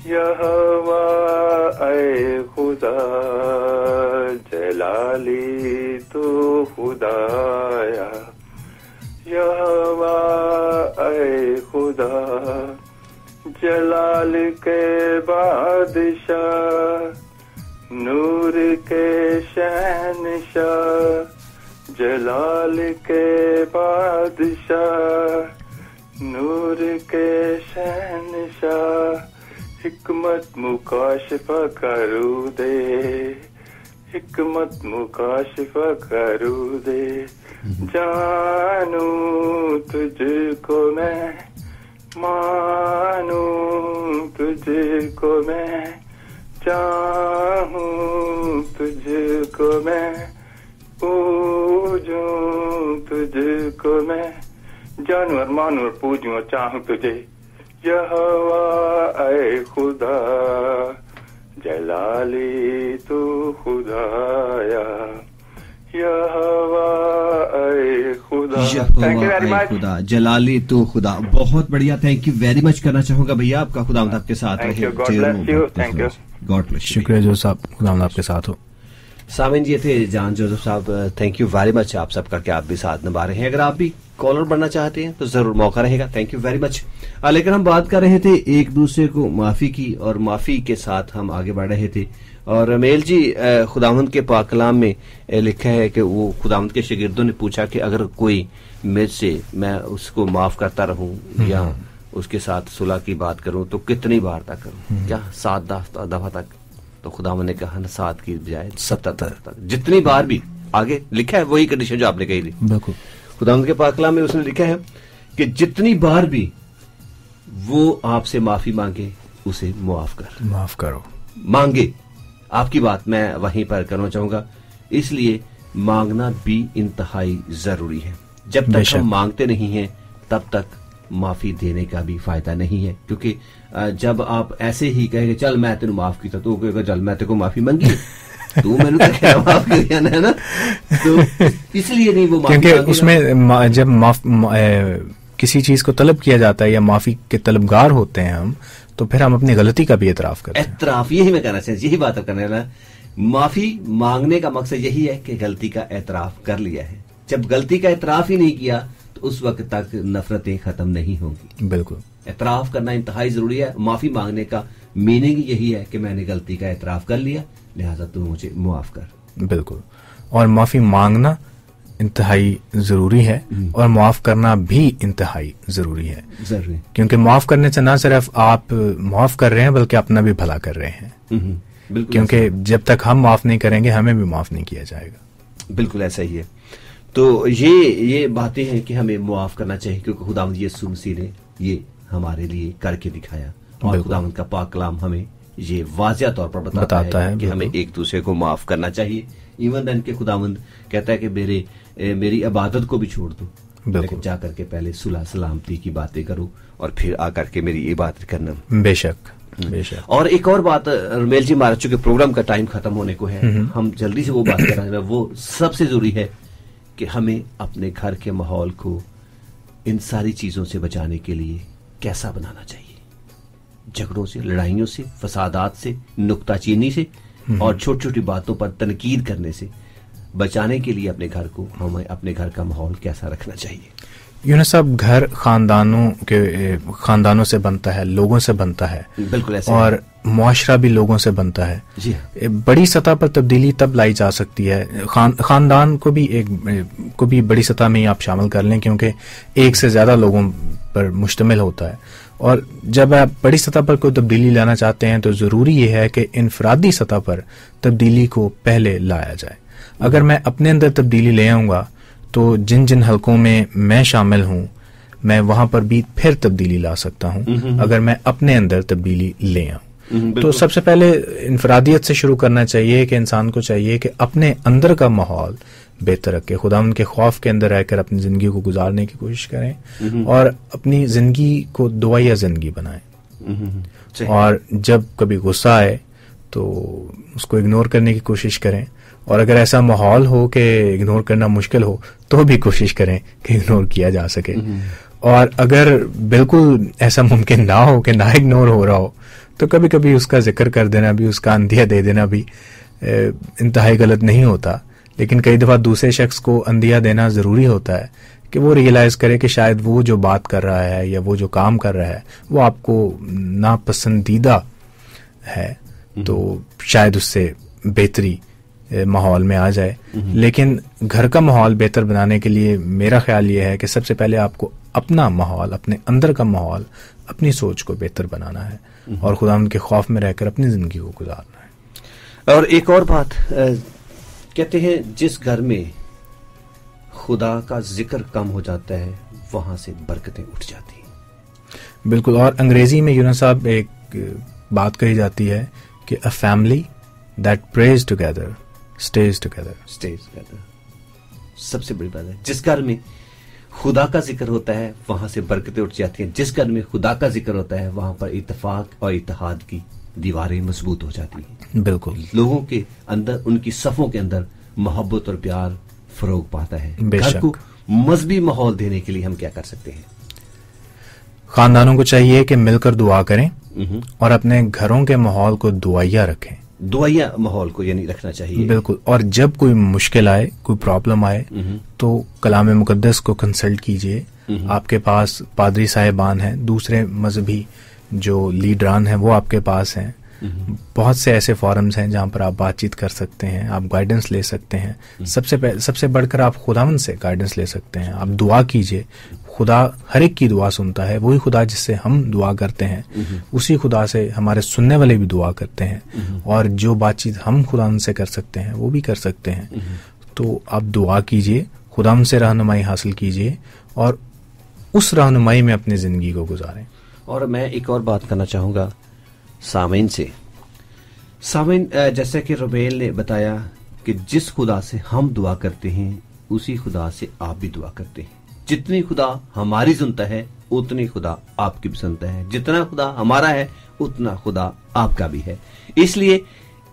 یہوہ اے خدا، جلالی تو خدایا یہوہ اے خدا، جلال کے بادشاہ، نور کے شہنشاہ، جلال کے بادشاہ، نور کے شہنشاہ، حکمت مکاشفہ کرو دے، حکمت مکاشفہ کرو دے، جانوں تجھ کو میں، مانوں تجھ کو میں، چاہوں تجھ کو میں، پوجوں تجھ کو میں، جانوں اور مانوں اور پوجوں اور چاہوں تجھے، یہوہ اے خدا، جلالی تو خدایا یہوہ اے خدا. خدا جلالی تو خدا. بہت بڑھیا، تھینک یو ویری مچ کرنا چاہوں گا بھیا آپ کا. خدا آپ کے ساتھ رہے. God bless. شکریہ جو صاحب، خدا آپ کے ساتھ ہو. سامعین یہ تھے جان جوزف صاحب. تھینک یو ویری مچ آپ سب کر کے آپ بھی ساتھ نبھا رہے ہیں. اگر آپ بھی کالر بننا چاہتے ہیں تو ضرور موقع رہے گا. Thank you very much. لیکن ہم بات کر رہے تھے ایک دوسرے کو معافی کی، اور معافی کے ساتھ ہم آگے بڑھ رہے تھے. اور میل جی، خداوند کے پاک کلام میں لکھا ہے کہ وہ خداوند کے شاگردوں نے پوچھا کہ اگر کوئی مجھ سے، میں اس کو معاف کرتا رہوں یا اس کے ساتھ صلح کی بات کروں تو کتنی بار تک کروں؟ کیا 7 دفعہ تک؟ تو خداوند نے کہا 7 کی بجائے 70 تک، جتنی بار بھی. آگے لکھا ہے وہی کنڈیشن جو آپ نے کہی تھی. بالکل. خداوند کے پاک کلام میں اس نے لکھا ہے کہ جتنی بار بھی وہ آپ سے معافی مانگے اسے معاف کرو. مانگے، آپ کی بات میں وہیں پر کرنا چاہوں گا. اس لیے مانگنا بھی انتہائی ضروری ہے. جب تک ہم مانگتے نہیں ہیں تب تک معافی دینے کا بھی فائدہ نہیں ہے. کیونکہ جب آپ ایسے ہی کہیں گے چل میں تینوں معاف کیتا، تو کہے گا چل میں تیرے کو معافی مانگی، تو میں نے کیا معاف کیا ہے نا. تو اس لیے نہیں وہ معافی، کیونکہ اس میں جب کسی چیز کو طلب کیا جاتا ہے یا معافی کے طلبگار ہوتے ہیں ہم، تو پھر ہم اپنی غلطی کا بھی اعتراف کرتے ہیں. اعتراف، یہی میں کہنا چاہتا ہوں، یہی بات کرنے والا. معافی مانگنے کا مقصد یہی ہے کہ غلطی کا اعتراف کر لیا ہے. جب غلطی کا اعتراف ہی نہیں کیا تو اس وقت تک نفرتیں ختم نہیں ہوں گی. بالکل. اعتراف کرنا انتہائی ضروری ہے. معافی مانگنے کا میننگ یہی ہے کہ میں نے غلطی کا اعتراف کر لیا، لہٰذا تو مجھے معاف کر. بالکل. اور معافی مانگنا انتہائی ضروری ہے، اور معاف کرنا بھی انتہائی ضروری ہے. ضروری، کیونکہ معاف کرنے سے نہ صرف آپ معاف کر رہے ہیں بلکہ اپنا بھی بھلا کر رہے ہیں. کیونکہ جب تک ہم معاف نہیں کریں گے ہمیں بھی معاف نہیں کیا جائے گا. بالکل ایسا ہی ہے. تو یہ باتیں ہیں کہ ہمیں معاف کرنا چاہیے، کیونکہ خداوند یسوع مسیح نے یہ ہمارے لیے کر کے دکھایا، اور خداوند کا پاک کلام ہمیں یہ واضح طور پر بتاتا ہے کہ ہمیں ایک دوسرے کو معاف کرنا چاہیے. ایون دین کہ خداوند کہتا ہے کہ میری عبادت کو بھی چھوڑ دو، لیکن جا کر کے پہلے صلح سلامتی کی باتیں کرو اور پھر آ کر کے میری عبادت کرنا. بے شک، بے شک. اور ایک اور بات رمیل جی، ہمارا چونکہ پروگرام کا ٹائم ختم ہونے کو ہے، ہم جلدی سے وہ بات کر رہے ہیں. وہ سب سے ضروری ہے کہ ہمیں اپنے گھر کے ماحول کو ان ساری چیزوں سے بچانے کے لیے کیسا بنانا چاہیے؟ جھگڑوں سے، لڑائیوں سے، فسادات سے، نکتہ چینی سے اور چھوٹی چھوٹی باتوں پر تنقید کرنے سے بچانے کے لیے اپنے گھر کو، ہمیں اپنے گھر کا ماحول کیسا رکھنا چاہیے؟ یونس صاحب، گھر خاندانوں سے بنتا ہے، لوگوں سے بنتا ہے. بالکل ایسا. اور معاشرہ بھی لوگوں سے بنتا ہے. جی. بڑی سطح پر تبدیلی تب لائی جا سکتی ہے، خاندان کو بھی بڑی سطح میں آپ شامل کر لیں، کیونکہ ایک سے زیادہ لوگوں پر مشتمل ہوتا ہے. اور جب آپ بڑی سطح پر کوئی تبدیلی لانا چاہتے ہیں تو ضروری یہ ہے کہ انفرادی سطح پر تبدیلی کو پہلے لایا جائے. اگر میں اپنے اندر تبدیلی لے آؤں گا تو جن حلقوں میں میں شامل ہوں، میں وہاں پر بھی پھر تبدیلی لا سکتا ہوں اگر میں اپنے اندر تبدیلی لے آؤں. تو سب سے پہلے انفرادیت سے شروع کرنا چاہیے کہ انسان کو چاہیے کہ اپنے اندر کا ماحول بہتر رکھے, خداوند کے خوف کے اندر رہ کر اپنی زندگی کو گزارنے کی کوشش کریں اور اپنی زندگی کو دعائیا زندگی بنائیں. اور جب کبھی غصہ آئے تو اس کو اگنور کرنے کی کوشش کریں, اور اگر ایسا ماحول ہو کہ اگنور کرنا مشکل ہو تو بھی کوشش کریں کہ اگنور کیا جا سکے. اور اگر بالکل ایسا ممکن نہ ہو کہ نہ اگنور ہو رہا ہو تو کبھی کبھی اس کا ذکر کر دینا بھی, اس کا اندھیا دے دینا بھی انتہائی غلط نہیں ہوتا. لیکن کئی دفعہ دوسرے شخص کو اندھیا دینا ضروری ہوتا ہے کہ وہ ریئلائز کرے کہ شاید وہ جو بات کر رہا ہے یا وہ جو کام کر رہا ہے وہ آپ کو ناپسندیدہ ہے, تو شاید اس سے بہتری ماحول میں آ جائے. لیکن گھر کا ماحول بہتر بنانے کے لیے میرا خیال یہ ہے کہ سب سے پہلے آپ کو اپنا ماحول, اپنے اندر کا ماحول, اپنی سوچ کو بہتر بنانا ہے اور خداوند کے خوف میں رہ کر اپنی زندگی کو گزارنا ہے. اور ایک اور بات کہتے ہیں, جس گھر میں خدا کا ذکر کم ہو جاتا ہے وہاں سے برکتیں اٹھ جاتی ہیں. بالکل. اور انگریزی میں یونس صاحب ایک بات کہی جاتی ہے کہ a family that prays together stays together. سب سے بڑی بات ہے, جس گھر میں خدا کا ذکر ہوتا ہے وہاں سے برکتیں اٹھ جاتی ہیں. جس گھر میں خدا کا ذکر ہوتا ہے وہاں پر اتفاق اور اتحاد کی دیواریں مضبوط ہو جاتی ہیں. بالکل. لوگوں کے اندر, ان کی صفوں کے اندر محبت اور پیار فروغ پاتا ہے. گھر کو مذہبی ماحول دینے کے لیے ہم کیا کر سکتے ہیں؟ خاندانوں کو چاہیے کہ مل کر دعا کریں اور اپنے گھروں کے ماحول کو دعائیا رکھیں. دعائیا ماحول کو یعنی رکھنا چاہیے. بالکل. اور جب کوئی مشکل آئے, کوئی پرابلم آئے تو کلام مقدس کو کنسلٹ کیجئے. آپ کے پاس پادری صاحبان ہیں, دوسرے مذہبی جو لیڈران ہیں وہ آپ کے پاس ہیں. بہت سے ایسے فورمز ہیں جہاں پر آپ بات چیت کر سکتے ہیں, آپ گائیڈنس لے سکتے ہیں. سب سے بڑھ کر آپ خداوند سے گائیڈنس لے سکتے ہیں. آپ دعا کیجئے. خدا ہر ایک کی دعا سنتا ہے. وہی خدا جس سے ہم دعا کرتے ہیں اسی خدا سے ہمارے سننے والے بھی دعا کرتے ہیں, اور جو بات چیت ہم خداوند سے کر سکتے ہیں وہ بھی کر سکتے ہیں. تو آپ دعا کیجئے, خداوند سے رہنمائی حاصل کیجئے اور اس رہنمائی میں اپنی زندگی کو گزاریں. اور میں ایک اور بات کرنا چاہوں گا سامعین سے. سامعین, جیسا کہ روبیل نے بتایا کہ جس خدا سے ہم دعا کرتے ہیں اسی خدا سے آپ بھی دعا کرتے ہیں. جتنی خدا ہماری سنتا ہے اتنی خدا آپ کی بھی سنتا ہے. جتنا خدا ہمارا ہے اتنا خدا آپ کا بھی ہے. اس لیے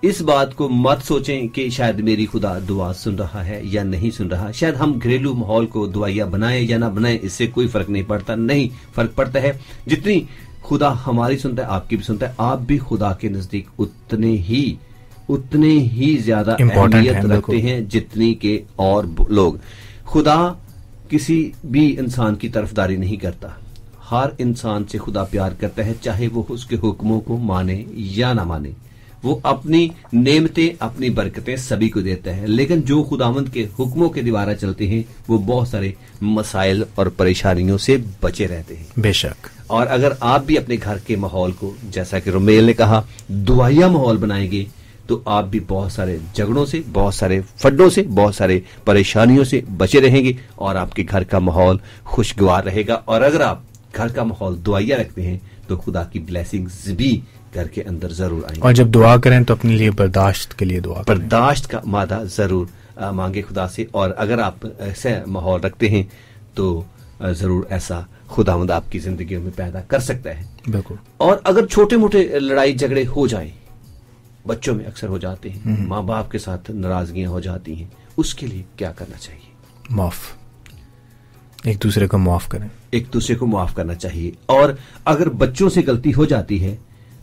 اس بات کو مت سوچیں کہ شاید میری خدا دعا سن رہا ہے یا نہیں سن رہا. شاید ہم گھریلو ماحول کو دعائیا بنائیں یا نہ بنائیں اس سے کوئی فرق نہیں پڑتا. نہیں, فرق پڑتا ہے جتنی خدا ہماری سنتا ہے آپ کی بھی سنتا ہے. آپ بھی خدا کے نزدیک اتنے ہی زیادہ اہمیت رکھتے ہیں جتنی کہ اور لوگ. خدا کسی بھی انسان کی طرفداری نہیں کرتا. ہر انسان سے خدا پیار کرتا ہے, چاہے وہ اس کے حکموں کو مانے یا نہ مانے. وہ اپنی نعمتیں, اپنی برکتیں سبھی کو دیتا ہے. لیکن جو خداوند کے حکموں کے دیوارہ چلتے ہیں وہ بہت سارے مسائل اور پریشانیوں سے بچے رہتے ہیں. بے شک. اور اگر آپ بھی اپنے گھر کے ماحول کو, جیسا کہ رومیل نے کہا, دعائیا ماحول بنائیں گے تو آپ بھی بہت سارے جھگڑوں سے, بہت سارے فڈوں سے, بہت سارے پریشانیوں سے بچے رہیں گے اور آپ کے گھر کا ماحول خوشگوار رہے گا. اور اگر آپ گھر کا ماحول دعائیا رکھتے ہیں تو خدا کی بلیسنگز بھی گھر کے اندر ضرور آئیں گے. اور جب دعا کریں تو اپنے لیے برداشت کے لیے دعا کریں. برداشت کا مادہ ضرور مانگے خدا سے. اور اگر آپ ایسا ماحول رکھتے ہیں تو ضرور ایسا خداوند آپ کی زندگیوں میں پیدا کر سکتا ہے. بالکل. اور اگر چھوٹے موٹے لڑائی جھگڑے ہو جائیں, بچوں میں اکثر ہو جاتے ہیں, ماں باپ کے ساتھ ناراضگیاں ہو جاتی ہیں, اس کے لیے کیا کرنا چاہیے؟ معاف, ایک دوسرے کو معاف کریں. ایک دوسرے کو معاف کرنا چاہیے. اور اگر بچوں سے غلطی ہو جاتی ہے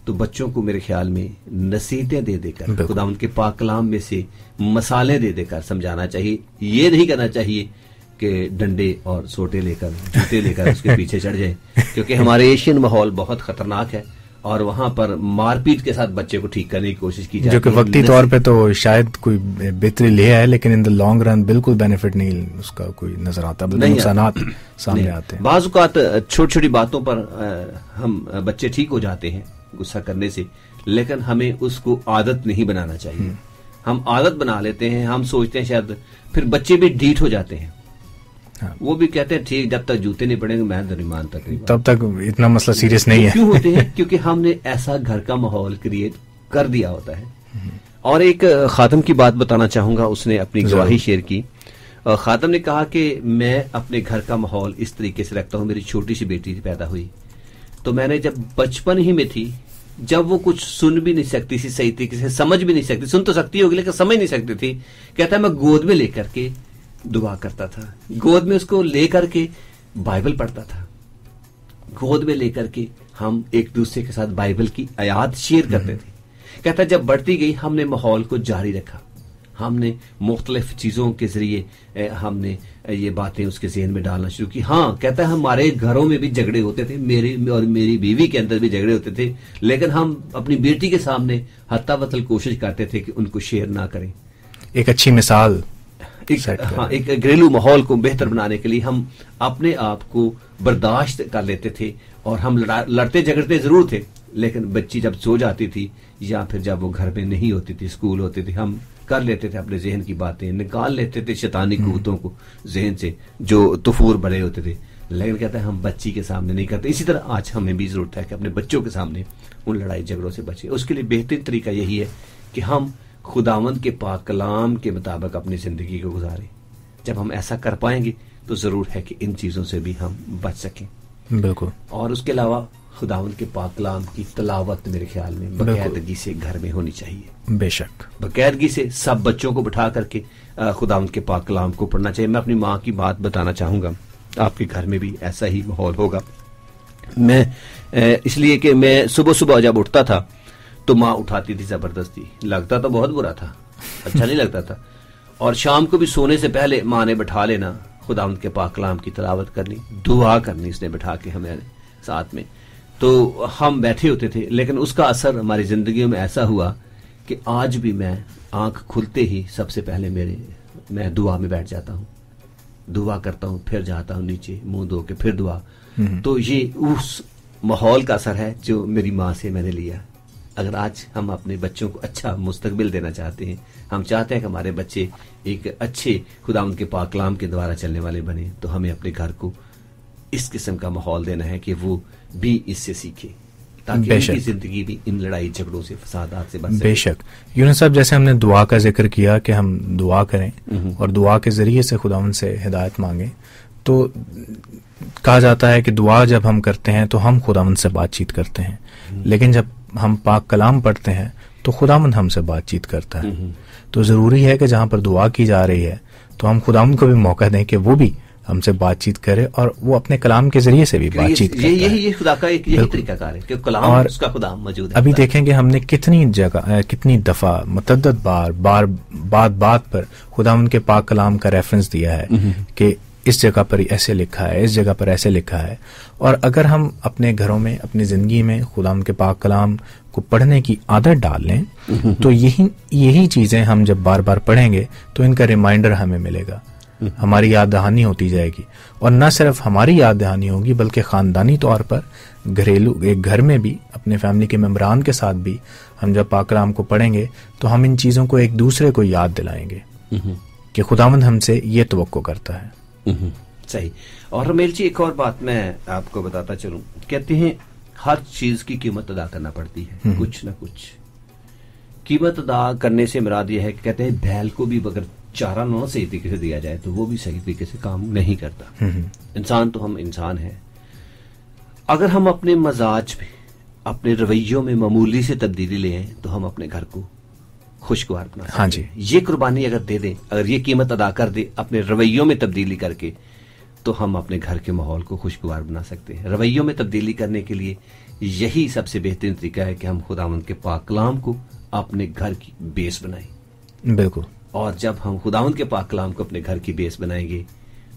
تو بچوں کو میرے خیال میں نصیحتیں دے دے کر, خداوند کے پاک کلام میں سے مسالے دے دے کر سمجھانا چاہیے. یہ نہیں کرنا چاہیے کہ ڈنڈے اور سوٹے لے کر, جوتے لے کر اس کے پیچھے چڑھ جائیں, کیونکہ ہمارے ایشین ماحول بہت خطرناک ہے اور وہاں پر مار پیٹ کے ساتھ بچے کو ٹھیک کرنے کی کوشش کی جاتی ہے, جو کہ وقتی طور پہ تو شاید کوئی بہتری لے آئے لیکن ان دا لانگ رن بالکل بینیفٹ نہیں اس کا کوئی نظر آتا, بلکہ نقصانات سامنے آتے ہیں. بعض اوقات چھوٹی چھوٹی باتوں پر ہم بچے ٹھیک ہو جاتے ہیں غصہ کرنے سے, لیکن ہمیں اس کو عادت نہیں بنانا چاہیے. ہم عادت بنا لیتے ہیں, ہم سوچتے ہیں شاید, پھر بچے بھی ڈھیٹ ہو جاتے ہیں. وہ بھی کہتے ہیں ٹھیک جب تک جوتے نہیں پڑیں گے میں تو نہیں مانتا تب تک اتنا مسئلہ سیریس نہیں ہے. کیوں ہوتے ہیں؟ کیونکہ ہم نے ایسا گھر کا ماحول کریٹ کر دیا ہوتا ہے. اور ایک خاتم کی بات بتانا چاہوں گا, اس نے اپنی گواہی شیئر کی. خاتم نے کہا کہ میں اپنے گھر کا ماحول اس طریقے سے رکھتا ہوں. میری چھوٹی سی بیٹی پیدا ہوئی تو میں نے جب بچپن ہی میں تھی, جب وہ کچھ سن بھی نہیں سکتی تھی صحیح طریقے سے, سمجھ بھی نہیں سکتی, سن تو سکتی ہوگی لیکن سمجھ نہیں سکتی تھی, کہتا ہے میں گود میں لے کر کے دعا کرتا تھا, گود میں اس کو لے کر کے بائبل پڑھتا تھا, گود میں لے کر کے ہم ایک دوسرے کے ساتھ بائبل کی آیات شیئر کرتے تھے. کہتا جب بڑھتی گئی ہم نے ماحول کو جاری رکھا, ہم نے مختلف چیزوں کے ذریعے ہم نے یہ باتیں اس کے ذہن میں ڈالنا شروع کی. ہاں کہتا ہے ہمارے گھروں میں بھی جھگڑے ہوتے تھے, میرے اور میری بیوی کے اندر بھی جھگڑے ہوتے تھے, لیکن ہم اپنی بیٹی کے سامنے حتی وصل کوشش کرتے تھے کہ ان کو شیئر نہ کریں. ایک اچھی مثال, ایک گھریلو ماحول کو بہتر بنانے کے لیے ہم اپنے آپ کو برداشت کر لیتے تھے, اور ہم لڑتے جھگڑتے ضرور تھے, لیکن بچی جب سو جاتی تھی یا پھر جب وہ گھر میں نہیں ہوتی تھی, اسکول ہوتی تھی, ہم کر لیتے تھے اپنے ذہن کی باتیں, نکال لیتے تھے شیطانی قوتوں کو ذہن سے جو طفور بڑے ہوتے تھے. لیکن کہتا ہے ہم بچی کے سامنے نہیں کرتے. اسی طرح آج ہمیں بھی ضرورت ہے کہ اپنے بچوں کے سامنے ان لڑائی جھگڑوں سے بچیں. اس کے لیے بہترین طریقہ یہی ہے کہ ہم خداوند کے پاک کلام کے مطابق اپنی زندگی کو گزاریں. جب ہم ایسا کر پائیں گے تو ضرور ہے کہ ان چیزوں سے بھی ہم بچ سکیں. بالکل. اور اس کے علاوہ خداوند کے پاک کلام کی تلاوت میرے خیال میں باقاعدگی سے گھر میں ہونی چاہیے. بے شک باقاعدگی سے سب بچوں کو بٹھا کر کے خداوند کے پاک کلام کو پڑھنا چاہیے. میں اپنی ماں کی بات بتانا چاہوں گا, آپ کے گھر میں بھی ایسا ہی ماحول ہوگا. میں اس لیے کہ میں صبح صبح جب اٹھتا تھا تو ماں اٹھاتی تھی زبردستی, لگتا تو بہت برا تھا, اچھا نہیں لگتا تھا. اور شام کو بھی سونے سے پہلے ماں نے بٹھا لینا, خداوند کے پاک کلام کی تلاوت کرنی, دعا کرنی, اس نے بٹھا کے ہمیں ساتھ میں. تو ہم بیٹھے ہوتے تھے, لیکن اس کا اثر ہماری زندگیوں میں ایسا ہوا کہ آج بھی میں آنکھ کھلتے ہی سب سے پہلے میں دعا میں بیٹھ جاتا ہوں, دعا کرتا ہوں, پھر جاتا ہوں نیچے منہ دھو کے پھر دعا. تو یہ اس ماحول کا اثر ہے جو میری ماں سے میں نے لیا. اگر آج ہم اپنے بچوں کو اچھا مستقبل دینا چاہتے ہیں, ہم چاہتے ہیں کہ ہمارے بچے ایک اچھے خداوند کے پاک کلام کے دوارا چلنے والے بنے, تو ہمیں اپنے گھر کو اس قسم کا ماحول دینا ہے کہ وہ بھی اس سے سیکھے, تاکہ ان کی زندگی بھی ان لڑائی جھگڑوں سے, فسادات سے بچ سکے. بے شک. یونس صاحب, جیسے ہم نے دعا کا ذکر کیا کہ ہم دعا کریں اور دعا کے ذریعے سے خداوند سے ہدایت مانگیں, تو کہا جاتا ہے کہ دعا جب ہم کرتے ہیں تو ہم خداوند سے بات چیت کرتے ہیں, لیکن جب ہم پاک کلام پڑھتے ہیں تو خداوند ہم سے بات چیت کرتا ہے. تو ضروری ہے کہ جہاں پر دعا کی جا رہی ہے تو ہم خداوند کو بھی موقع دیں کہ وہ بھی ہم سے بات چیت کرے, اور وہ اپنے کلام کے ذریعے سے بھی بات چیت کرتا ہے. یہ خدا کا ایک یہی طریقہ کار ہے کہ کلام, اور اس کا خدا موجود ہے. ابھی دیکھیں کہ ہم نے کتنی جگہ, کتنی دفعہ, متعدد بار بات پر خداوند کے پاک کلام کا ریفرنس دیا ہے کہ اس جگہ پر ایسے لکھا ہے, اس جگہ پر ایسے لکھا ہے. اور اگر ہم اپنے گھروں میں, اپنی زندگی میں خداوند کے پاک کلام کو پڑھنے کی عادت ڈال لیں تو یہی چیزیں ہم جب بار بار پڑھیں گے تو ان کا ریمائنڈر ہمیں ملے گا, ہماری یاد دہانی ہوتی جائے گی. اور نہ صرف ہماری یاد دہانی ہوگی بلکہ خاندانی طور پر گھریلو ایک گھر میں بھی اپنے فیملی کے ممبران کے ساتھ بھی ہم جب پاک کلام کو پڑھیں گے تو ہم ان چیزوں کو ایک دوسرے کو یاد دلائیں گے کہ خداوند ہم سے یہ توقع کرتا ہے. صحیح. اور رمیل جی, ایک اور بات میں آپ کو بتاتا چلوں, کہتے ہیں ہر چیز کی قیمت ادا کرنا پڑتی ہے, کچھ نہ کچھ قیمت ادا کرنے سے مراد یہ ہے کہ کہتے ہیں بیل کو بھی اگر چارہ نہ صحیح طریقے سے دیا جائے تو وہ بھی صحیح طریقے سے کام نہیں کرتا. انسان تو ہم انسان ہیں, اگر ہم اپنے مزاج میں, اپنے رویوں میں معمولی سے تبدیلی لے آئیں تو ہم اپنے گھر کو خوشگوار بنا سکتے ہیں. ہاں جی, یہ قربانی اگر دے دیں, اگر یہ قیمت ادا کر دیں اپنے رویوں میں تبدیلی کر کے, تو ہم اپنے گھر کے ماحول کو خوشگوار بنا سکتے ہیں. رویوں میں تبدیلی کرنے کے لیے یہی سب سے بہترین طریقہ ہے کہ ہم خداوند کے پاک کلام کو اپنے گھر کی بیس بنائیں. بالکل. اور جب ہم خداوند کے پاک کلام کو اپنے گھر کی بیس بنائیں گے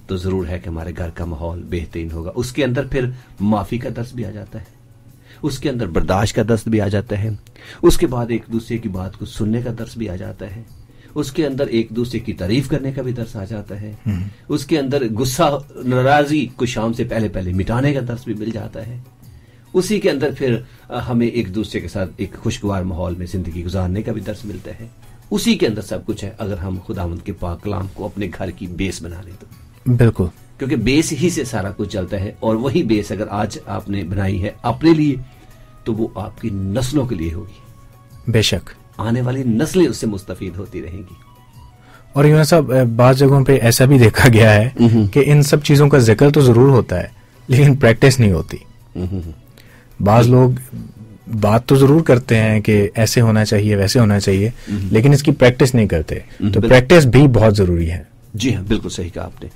تو ضرور ہے کہ ہمارے گھر کا ماحول بہترین ہوگا. اس کے اندر پھر معافی کا درس بھی آ جاتا ہے, اس کے اندر برداشت کا درس بھی آ جاتا ہے, اس کے بعد ایک دوسرے کی بات کو سننے کا درس بھی آ جاتا ہے, اس کے اندر ایک دوسرے کی تعریف کرنے کا بھی درس آ جاتا ہے, اس کے اندر غصہ ناراضی کو شام سے پہلے مٹانے کا درس بھی مل جاتا ہے. اسی کے اندر پھر ہمیں ایک دوسرے کے ساتھ ایک خوشگوار ماحول میں زندگی گزارنے کا بھی درس ملتا ہے. اسی کے اندر سب کچھ ہے اگر ہم خداوند کے پاک کلام کو اپنے گھر کی بیس بنا لیں تو. بالکل. کیونکہ بیس ہی سے سارا کچھ چلتا ہے، اور وہی بیس اگر آج آپ نے بنائی ہے اپنے لیے تو وہ آپ کی نسلوں کے لیے ہوگی، بے شک آنے والی نسلیں اس سے مستفید ہوتی رہیں گی. اور یوں صاحب بعض جگہوں پہ ایسا بھی دیکھا گیا ہے کہ ان سب چیزوں کا ذکر تو ضرور ہوتا ہے لیکن پریکٹس نہیں ہوتی. بعض لوگ بات تو ضرور کرتے ہیں کہ ایسے ہونا چاہیے ویسے ہونا چاہیے، لیکن اس کی پریکٹس نہیں کرتے. تو پریکٹس بھی بہت ضروری ہے. جی ہاں، بالکل صحیح کہا آپ نے.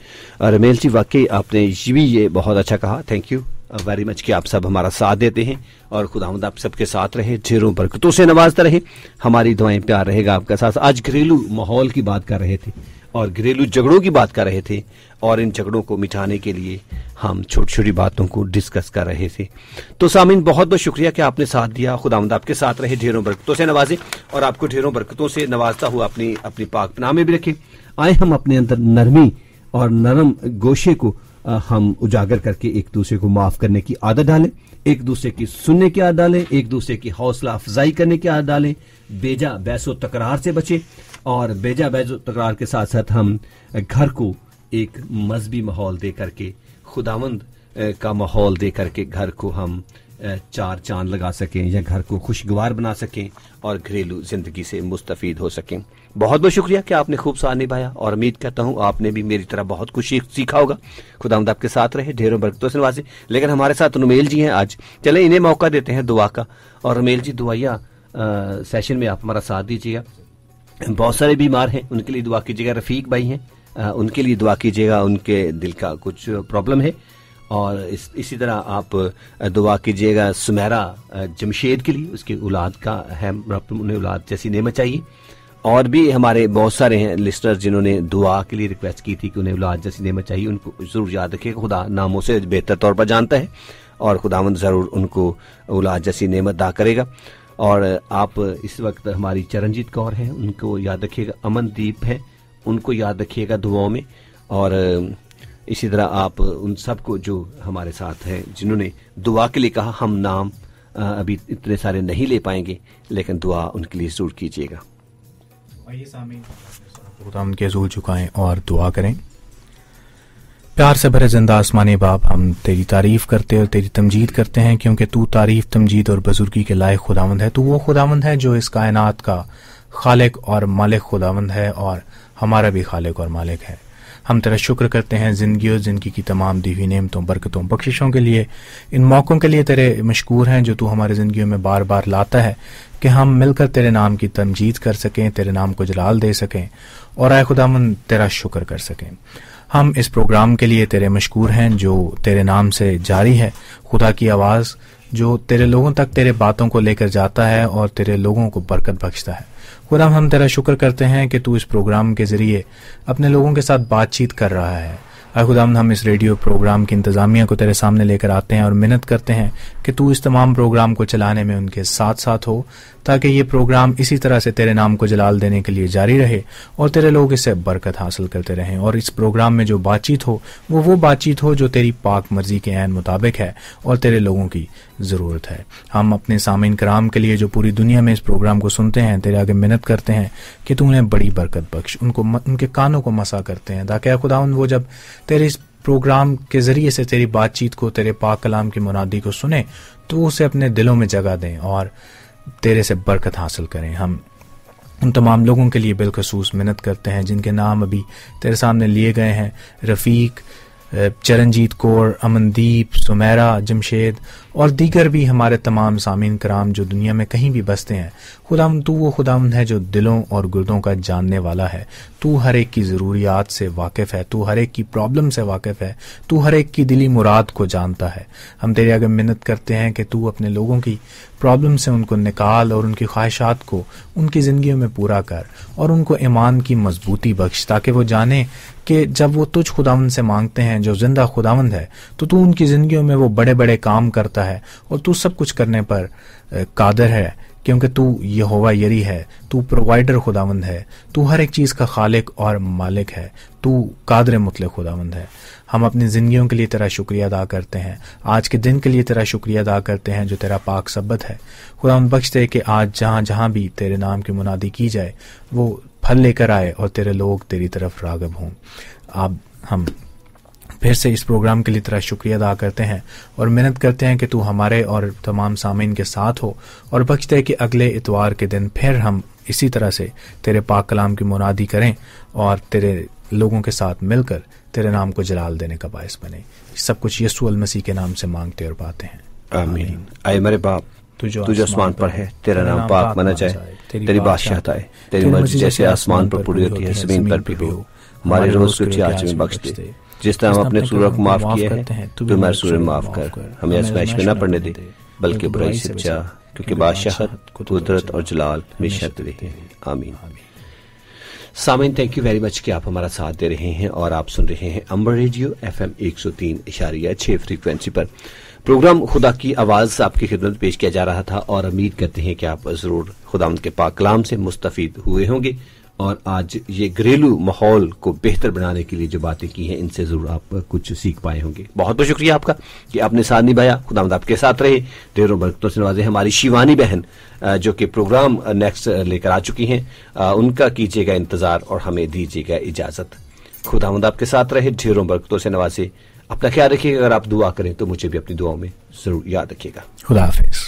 رمیل جی واقعی آپ نے یہ بہت اچھا کہا. تھینک یو ویری مچ کہ آپ سب ہمارا ساتھ دیتے ہیں، اور خداوند آپ سب کے ساتھ رہے، ڈھیروں برکتوں سے نوازتا رہے. ہماری دعائیں پیار رہے گا آپ کا ساتھ. آج گھریلو ماحول کی بات کر رہے تھے اور گھریلو جھگڑوں کی بات کر رہے تھے، اور ان جھگڑوں کو مٹانے کے لیے ہم چھوٹی چھوٹی باتوں کو ڈسکس کر رہے تھے. تو سامعین بہت بہت شکریہ کہ آپ نے ساتھ دیا. خداوند آپ کے ساتھ رہے، ڈھیروں برکتوں سے نوازے، اور آپ کو ڈھیروں برکتوں سے نوازتا ہوا اپنی پاک پناہ میں بھی رکھے. آئے ہم اپنے اندر نرمی اور نرم گوشے کو ہم اجاگر کر کے ایک دوسرے کو معاف کرنے کی عادت ڈالیں، ایک دوسرے کی سننے کی عادت ڈالیں، ایک دوسرے کی حوصلہ افزائی کرنے کی عادت ڈالیں، بیجا بحث و تکرار سے بچیں، اور بیجا بحث و تکرار کے ساتھ ساتھ ہم گھر کو ایک مذہبی ماحول دے کر کے، خداوند کا ماحول دے کر کے گھر کو ہم 4 چاند لگا سکیں، یا گھر کو خوشگوار بنا سکیں، اور گھریلو زندگی سے مستفید ہو سکیں. بہت بہت شکریہ کہ آپ نے خوب ساتھ نبھایا، اور امید کرتا ہوں آپ نے بھی میری طرح بہت کچھ سیکھا ہوگا. خداوند آپ کے ساتھ رہے، ڈھیروں برکتوں سے نوازے. لیکن ہمارے ساتھ رمیل جی ہیں آج، چلیں انہیں موقع دیتے ہیں دعا کا. اور رمیل جی دعائیا سیشن میں آپ ہمارا ساتھ دیجیے گا. بہت سارے بیمار ہیں، ان کے لیے دعا کیجیے گا. رفیق بھائی ہیں، ان کے لیے دعا کیجیے گا، ان کے دل کا کچھ پرابلم ہے. اور اسی طرح آپ دعا کیجیے گا سمیرا جمشید کے لیے، اس کی اولاد کا ہے، انہیں اولاد جیسی نعمت چاہیے. اور بھی ہمارے بہت سارے ہیں لسٹر جنہوں نے دعا کے لیے ریکویسٹ کی تھی کہ انہیں اولاد جیسی نعمت چاہیے. ان کو ضرور یاد رکھیے، خدا ناموں سے بہتر طور پر جانتا ہے، اور خداوند ضرور ان کو اولاد جیسی نعمت عطا کرے گا. اور آپ اس وقت ہماری چرنجیت کور ہیں، ان کو یاد رکھیے گا. امن دیپ ہیں، ان کو یاد رکھیے گا دعاؤں میں. اور اسی طرح آپ ان سب کو جو ہمارے ساتھ ہیں جنہوں نے دعا کے لیے کہا، ہم نام ابھی اتنے سارے نہیں لے پائیں گے، لیکن دعا ان کے لیے ضرور کیجیے گا. خداوند کے حضور جھکائیں اور دعا کریں. پیار سے بھرے زندہ آسمانی باپ، ہم تیری تعریف کرتے اور تیری تمجید کرتے ہیں، کیونکہ تو تعریف، تمجید اور بزرگی کے لائق خداوند ہے. تو وہ خداوند ہے جو اس کائنات کا خالق اور مالک خداوند ہے، اور ہمارا بھی خالق اور مالک ہے. ہم تیرا شکر کرتے ہیں زندگی اور زندگی کی تمام دی ہوئی نعمتوں، برکتوں، بخششوں کے لیے. ان موقعوں کے لیے تیرے مشکور ہیں جو تو ہمارے زندگیوں میں بار بار لاتا ہے کہ ہم مل کر تیرے نام کی تمجید کر سکیں، تیرے نام کو جلال دے سکیں، اور اے خداوند تیرا شکر کر سکیں. ہم اس پروگرام کے لیے تیرے مشکور ہیں جو تیرے نام سے جاری ہے. خدا کی آواز جو تیرے لوگوں تک تیرے باتوں کو لے کر جاتا ہے اور تیرے لوگوں کو برکت بخشتا ہے. خدا ہم تیرا شکر کرتے ہیں کہ تو اس پروگرام کے ذریعے اپنے لوگوں کے ساتھ بات چیت کر رہا ہے. اے خدا ہم اس ریڈیو پروگرام کی انتظامیہ کو تیرے سامنے لے کر آتے ہیں اور منت کرتے ہیں کہ تو اس تمام پروگرام کو چلانے میں ان کے ساتھ ساتھ ہو، تاکہ یہ پروگرام اسی طرح سے تیرے نام کو جلال دینے کے لیے جاری رہے اور تیرے لوگ اس سے برکت حاصل کرتے رہیں. اور اس پروگرام میں جو بات چیت ہو وہ بات چیت ہو جو تیری پاک مرضی کے عین مطابق ہے اور تیرے لوگوں کی ضرورت ہے. ہم اپنے سامعین کرام کے لیے جو پوری دنیا میں اس پروگرام کو سنتے ہیں تیرے آگے منت کرتے ہیں کہ تو انہیں بڑی برکت بخش، ان کے کانوں کو مسا کرتے ہیں، تاکہ خداوند وہ جب تیرے اس پروگرام کے ذریعے سے تیری بات چیت کو، تیرے پاک کلام کی منادی کو سنیں تو اسے اپنے دلوں میں جگہ دیں اور تیرے سے برکت حاصل کریں. ہم ان تمام لوگوں کے لیے بالخصوص منت کرتے ہیں جن کے نام ابھی تیرے سامنے لیے گئے ہیں، رفیق، چرنجیت کور، امندیپ، سمیرا، جمشید اور دیگر بھی ہمارے تمام سامعین کرام جو دنیا میں کہیں بھی بستے ہیں. خداوند تو وہ خداوند ہے جو دلوں اور گردوں کا جاننے والا ہے. تو ہر ایک کی ضروریات سے واقف ہے، تو ہر ایک کی پرابلم سے واقف ہے، تو ہر ایک کی دلی مراد کو جانتا ہے. ہم تیرے آگے منت کرتے ہیں کہ تو اپنے لوگوں کی پرابلم سے ان کو نکال اور ان کی خواہشات کو ان کی زندگیوں میں پورا کر اور ان کو ایمان کی مضبوطی بخش، تاکہ وہ جانیں کہ جب وہ تجھ خداوند سے مانگتے ہیں جو زندہ خداوند ہے تو ان کی زندگیوں میں وہ بڑے بڑے کام کرتا ہے اور تو سب کچھ کرنے پر قادر ہے، کیونکہ تو یہوہ یری ہے، تو پرووائڈر خداوند ہے، تو ہر ایک چیز کا خالق اور مالک ہے، تو قادر مطلق خداوند ہے. ہم اپنی زندگیوں کے لیے تیرا شکریہ ادا کرتے ہیں، آج کے دن کے لیے تیرا شکریہ ادا کرتے ہیں جو تیرا پاک سبت ہے. خداوند بخش دے کہ آج جہاں جہاں بھی تیرے نام کی منادی کی جائے وہ پھل لے کر آئے اور تیرے لوگ تیری طرف راغب ہوں. اب ہم پھر سے اس پروگرام کے لیے تیرا شکریہ ادا کرتے ہیں اور محنت کرتے ہیں کہ تو ہمارے اور تمام سامعین کے ساتھ ہو، اور بخش دے کہ اگلے اتوار کے دن پھر ہم اسی طرح سے تیرے پاک کلام کی منادی کریں اور تیرے لوگوں کے ساتھ مل کر تیرے نام کو جلال دینے کا باعث بنے. سب کچھ یسوع المسیح کے نام سے مانگتے اور پاتے ہیں، آمین. اے میرے باپ تو جو آسمان پر ہے، تیرا نام پاک مانا جائے، تیری بادشاہت آئے، تیری مرضی جیسے آسمان پر پوری ہوتی ہے زمین پر بھی ہو. ہمارے روز کی آج میں بخش دے، جس طرح ہم اپنے سورہ کو معاف کیے ہیں تو ہمارے سورہ معاف کر. ہمیں آزمائش میں نہ پڑنے دے بلکہ برائی سے بچا، کیونکہ بادشاہت، قدرت اور جلال ہمیشہ تیرے ہیں. آمین. سامعین، تھینک یو ویری مچ کہ آپ ہمارا ساتھ دے رہے ہیں اور آپ سن رہے ہیں امبر ریڈیو FM 103.6 فریکوینسی پر. پروگرام خدا کی آواز آپ کی خدمت پیش کیا جا رہا تھا اور امید کرتے ہیں کہ آپ ضرور خداوند کے پاک کلام سے مستفید ہوئے ہوں گے اور آج یہ گھریلو ماحول کو بہتر بنانے کے لیے جو باتیں کی ہیں ان سے ضرور آپ کچھ سیکھ پائے ہوں گے. بہت بہت شکریہ آپ کا کہ آپ نے ساتھ نبھایا. خداوند آپ کے ساتھ رہے، ڈھیروں برکتوں سے نوازے. ہماری شیوانی بہن جو کہ پروگرام نیکسٹ لے کر آ چکی ہیں، ان کا کیجیے گا انتظار اور ہمیں دیجیے گا اجازت. خداوند آپ کے ساتھ رہے، ڈھیروں برکتوں سے نوازے. اپنا خیال رکھیے گا. اگر آپ دعا کریں تو مجھے بھی اپنی دعاؤں میں ضرور یاد رکھیے گا. خدا حافظ.